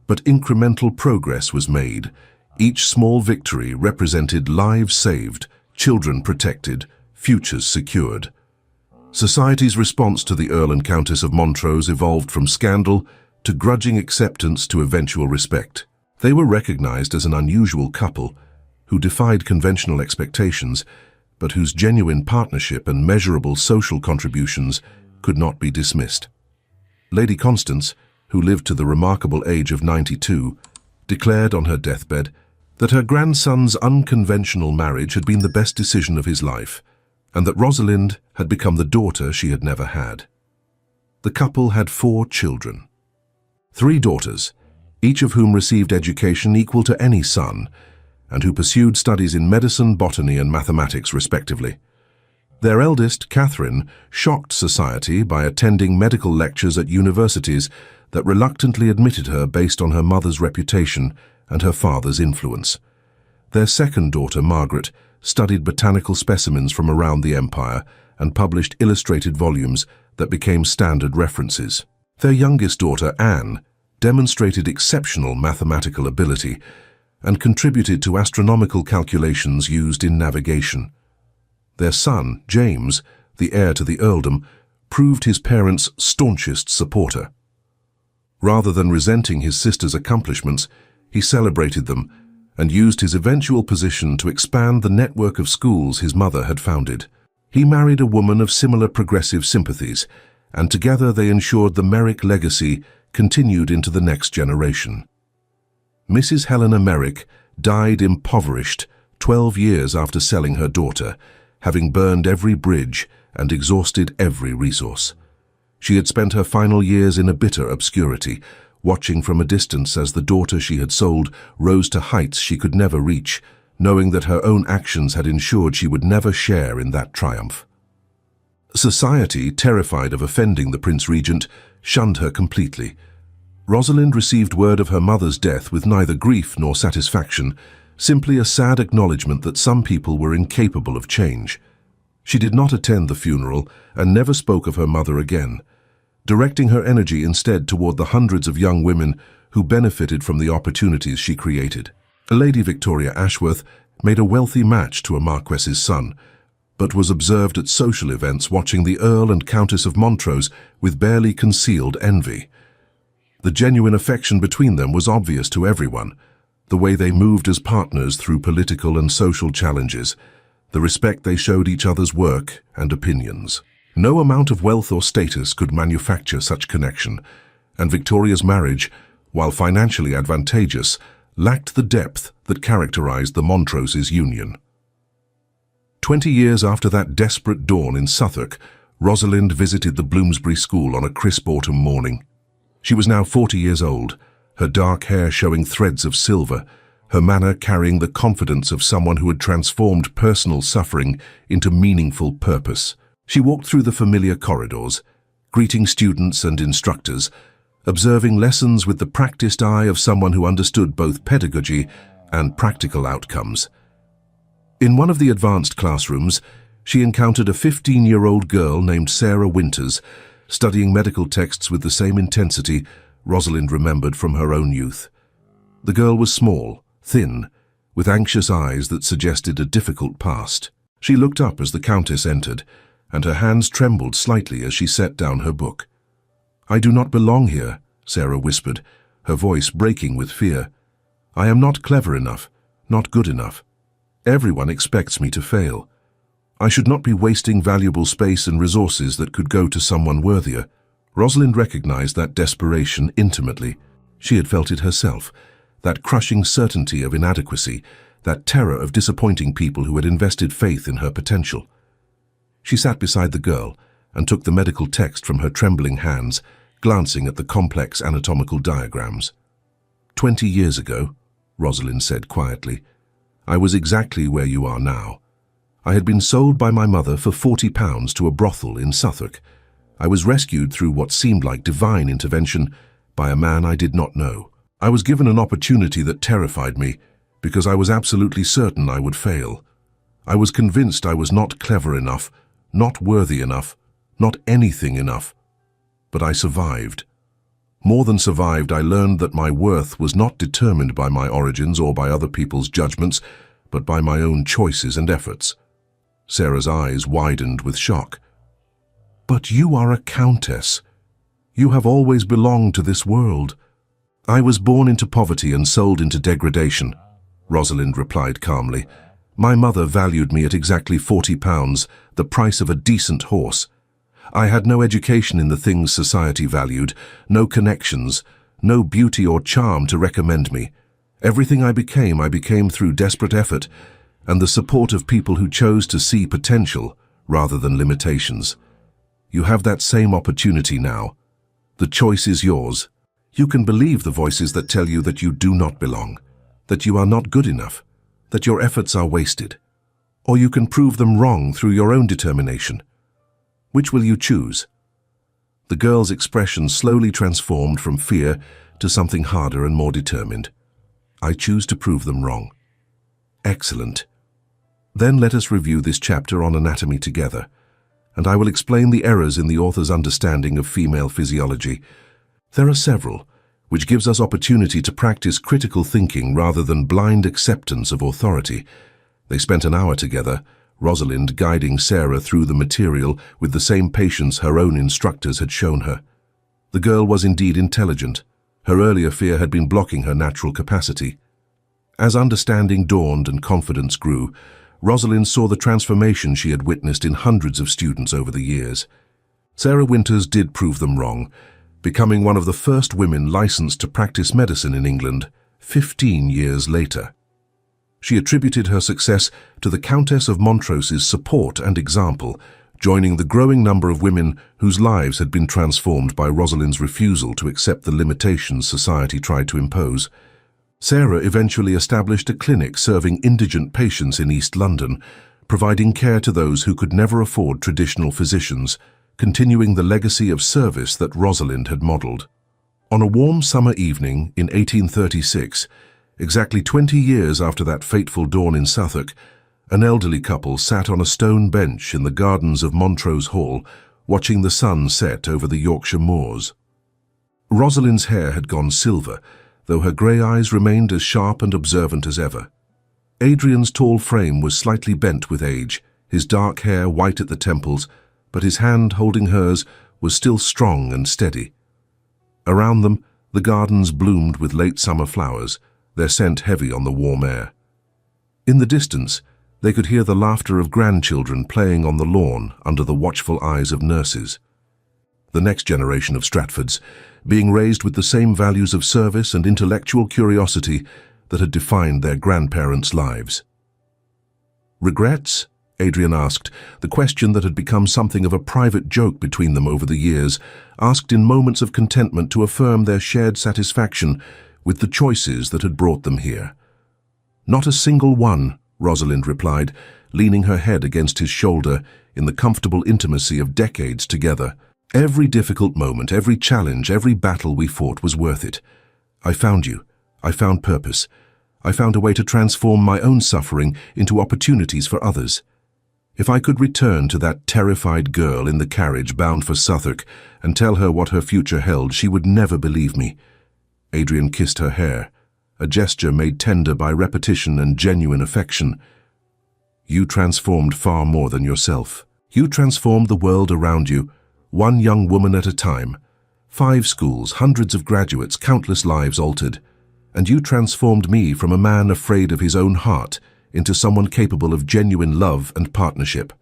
but incremental progress was made. Each small victory represented lives saved, children protected, futures secured. Society's response to the Earl and Countess of Montrose evolved from scandal to grudging acceptance to eventual respect. They were recognized as an unusual couple who defied conventional expectations, but whose genuine partnership and measurable social contributions could not be dismissed. Lady Constance, who lived to the remarkable age of 92, declared on her deathbed that her grandson's unconventional marriage had been the best decision of his life, and that Rosalind had become the daughter she had never had. The couple had 4 children. 3 daughters, each of whom received education equal to any son, and who pursued studies in medicine, botany, and mathematics, respectively. Their eldest, Catherine, shocked society by attending medical lectures at universities that reluctantly admitted her based on her mother's reputation and her father's influence. Their second daughter, Margaret, studied botanical specimens from around the empire and published illustrated volumes that became standard references. Their youngest daughter, Anne, demonstrated exceptional mathematical ability and contributed to astronomical calculations used in navigation. Their son, James, the heir to the earldom, proved his parents' staunchest supporter. Rather than resenting his sister's accomplishments, he celebrated them and used his eventual position to expand the network of schools his mother had founded. He married a woman of similar progressive sympathies, and together they ensured the Merrick legacy continued into the next generation. Mrs. Helena Merrick died impoverished 12 years after selling her daughter, having burned every bridge and exhausted every resource. She had spent her final years in a bitter obscurity, watching from a distance as the daughter she had sold rose to heights she could never reach, knowing that her own actions had ensured she would never share in that triumph. Society, terrified of offending the Prince Regent, shunned her completely. Rosalind received word of her mother's death with neither grief nor satisfaction, simply a sad acknowledgement that some people were incapable of change. She did not attend the funeral and never spoke of her mother again, directing her energy instead toward the hundreds of young women who benefited from the opportunities she created. Lady Victoria Ashworth made a wealthy match to a Marquess's son, but was observed at social events watching the Earl and Countess of Montrose with barely concealed envy. The genuine affection between them was obvious to everyone, the way they moved as partners through political and social challenges, the respect they showed each other's work and opinions. No amount of wealth or status could manufacture such connection, and Victoria's marriage, while financially advantageous, lacked the depth that characterized the Montroses' union. 20 years after that desperate dawn in Suffolk, Rosalind visited the Bloomsbury School on a crisp autumn morning. She was now 40 years old, her dark hair showing threads of silver, her manner carrying the confidence of someone who had transformed personal suffering into meaningful purpose. She walked through the familiar corridors, greeting students and instructors, observing lessons with the practiced eye of someone who understood both pedagogy and practical outcomes. In one of the advanced classrooms, she encountered a 15-year-old girl named Sarah Winters, studying medical texts with the same intensity Rosalind remembered from her own youth. The girl was small, thin, with anxious eyes that suggested a difficult past. She looked up as the Countess entered, and her hands trembled slightly as she set down her book. "I do not belong here," Sarah whispered, her voice breaking with fear. "I am not clever enough, not good enough. Everyone expects me to fail. I should not be wasting valuable space and resources that could go to someone worthier." Rosalind recognized that desperation intimately. She had felt it herself, that crushing certainty of inadequacy, that terror of disappointing people who had invested faith in her potential. She sat beside the girl and took the medical text from her trembling hands, glancing at the complex anatomical diagrams. 20 years ago," Rosalind said quietly, "I was exactly where you are now. I had been sold by my mother for £40 to a brothel in Suffolk. I was rescued through what seemed like divine intervention by a man I did not know. I was given an opportunity that terrified me because I was absolutely certain I would fail. I was convinced I was not clever enough, not worthy enough, not anything enough. But I survived. More than survived, I learned that my worth was not determined by my origins or by other people's judgments, but by my own choices and efforts." Sarah's eyes widened with shock. "But you are a countess. You have always belonged to this world." "I was born into poverty and sold into degradation," Rosalind replied calmly. "My mother valued me at exactly £40, the price of a decent horse. I had no education in the things society valued, no connections, no beauty or charm to recommend me. Everything I became through desperate effort and the support of people who chose to see potential rather than limitations. You have that same opportunity now. The choice is yours. You can believe the voices that tell you that you do not belong, that you are not good enough, that your efforts are wasted, or you can prove them wrong through your own determination. Which will you choose?" The girl's expression slowly transformed from fear to something harder and more determined. "I choose to prove them wrong." "Excellent. Then let us review this chapter on anatomy together, and I will explain the errors in the author's understanding of female physiology. There are several, which gives us opportunity to practice critical thinking rather than blind acceptance of authority." They spent an hour together, Rosalind guiding Sarah through the material with the same patience her own instructors had shown her. The girl was indeed intelligent. Her earlier fear had been blocking her natural capacity. As understanding dawned and confidence grew, Rosalind saw the transformation she had witnessed in hundreds of students over the years. Sarah Winters did prove them wrong, becoming one of the first women licensed to practice medicine in England 15 years later. She attributed her success to the Countess of Montrose's support and example, joining the growing number of women whose lives had been transformed by Rosalind's refusal to accept the limitations society tried to impose. Sarah eventually established a clinic serving indigent patients in East London, providing care to those who could never afford traditional physicians, continuing the legacy of service that Rosalind had modelled. On a warm summer evening in 1836, exactly 20 years after that fateful dawn in Suffolk, an elderly couple sat on a stone bench in the gardens of Montrose Hall, watching the sun set over the Yorkshire moors. Rosalind's hair had gone silver, though her grey eyes remained as sharp and observant as ever. Adrian's tall frame was slightly bent with age, his dark hair white at the temples, but his hand holding hers was still strong and steady. Around them, the gardens bloomed with late summer flowers, their scent heavy on the warm air. In the distance, they could hear the laughter of grandchildren playing on the lawn under the watchful eyes of nurses. The next generation of Stratfords, being raised with the same values of service and intellectual curiosity that had defined their grandparents' lives. "Regrets?" Adrian asked, the question that had become something of a private joke between them over the years, asked in moments of contentment to affirm their shared satisfaction with the choices that had brought them here. Not a single one, Rosalind replied, leaning her head against his shoulder in the comfortable intimacy of decades together. Every difficult moment, every challenge, every battle we fought was worth it. I found you. I found purpose. I found a way to transform my own suffering into opportunities for others. If I could return to that terrified girl in the carriage bound for Southwark and tell her what her future held, she would never believe me. Adrian kissed her hair, a gesture made tender by repetition and genuine affection. You transformed far more than yourself. You transformed the world around you, one young woman at a time. 5 schools, hundreds of graduates, countless lives altered. And you transformed me from a man afraid of his own heart into someone capable of genuine love and partnership.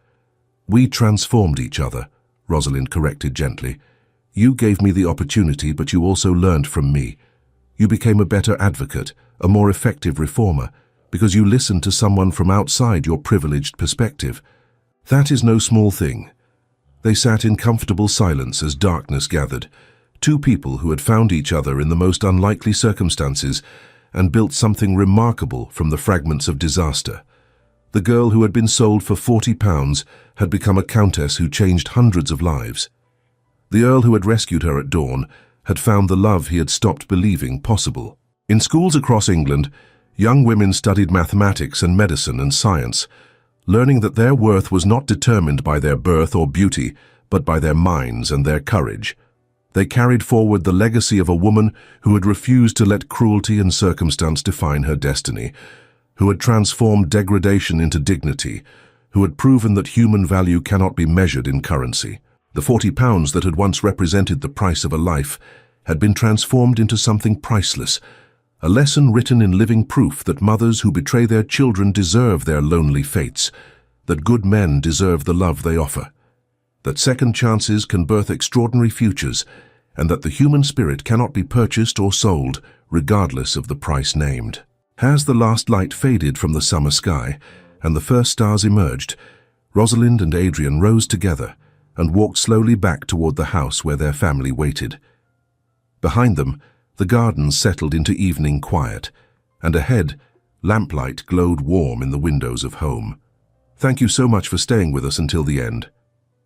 We transformed each other, Rosalind corrected gently. You gave me the opportunity, but you also learned from me. You became a better advocate, a more effective reformer, because you listened to someone from outside your privileged perspective. That is no small thing. They sat in comfortable silence as darkness gathered, 2 people who had found each other in the most unlikely circumstances and built something remarkable from the fragments of disaster. The girl who had been sold for £40 had become a countess who changed hundreds of lives. The Earl who had rescued her at dawn had found the love he had stopped believing possible. In schools across England, young women studied mathematics and medicine and science, learning that their worth was not determined by their birth or beauty, but by their minds and their courage. They carried forward the legacy of a woman who had refused to let cruelty and circumstance define her destiny, who had transformed degradation into dignity, who had proven that human value cannot be measured in currency. The £40 that had once represented the price of a life had been transformed into something priceless, a lesson written in living proof that mothers who betray their children deserve their lonely fates, that good men deserve the love they offer, that second chances can birth extraordinary futures, and that the human spirit cannot be purchased or sold, regardless of the price named. As the last light faded from the summer sky, and the first stars emerged, Rosalind and Adrian rose together and walked slowly back toward the house where their family waited. Behind them, the gardens settled into evening quiet, and ahead, lamplight glowed warm in the windows of home. Thank you so much for staying with us until the end.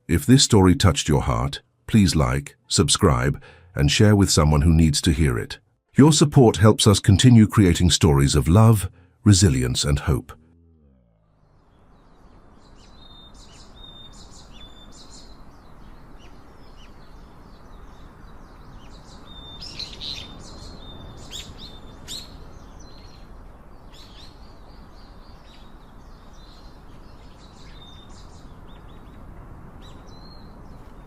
If this story touched your heart, please like, subscribe, and share with someone who needs to hear it. Your support helps us continue creating stories of love, resilience, and hope.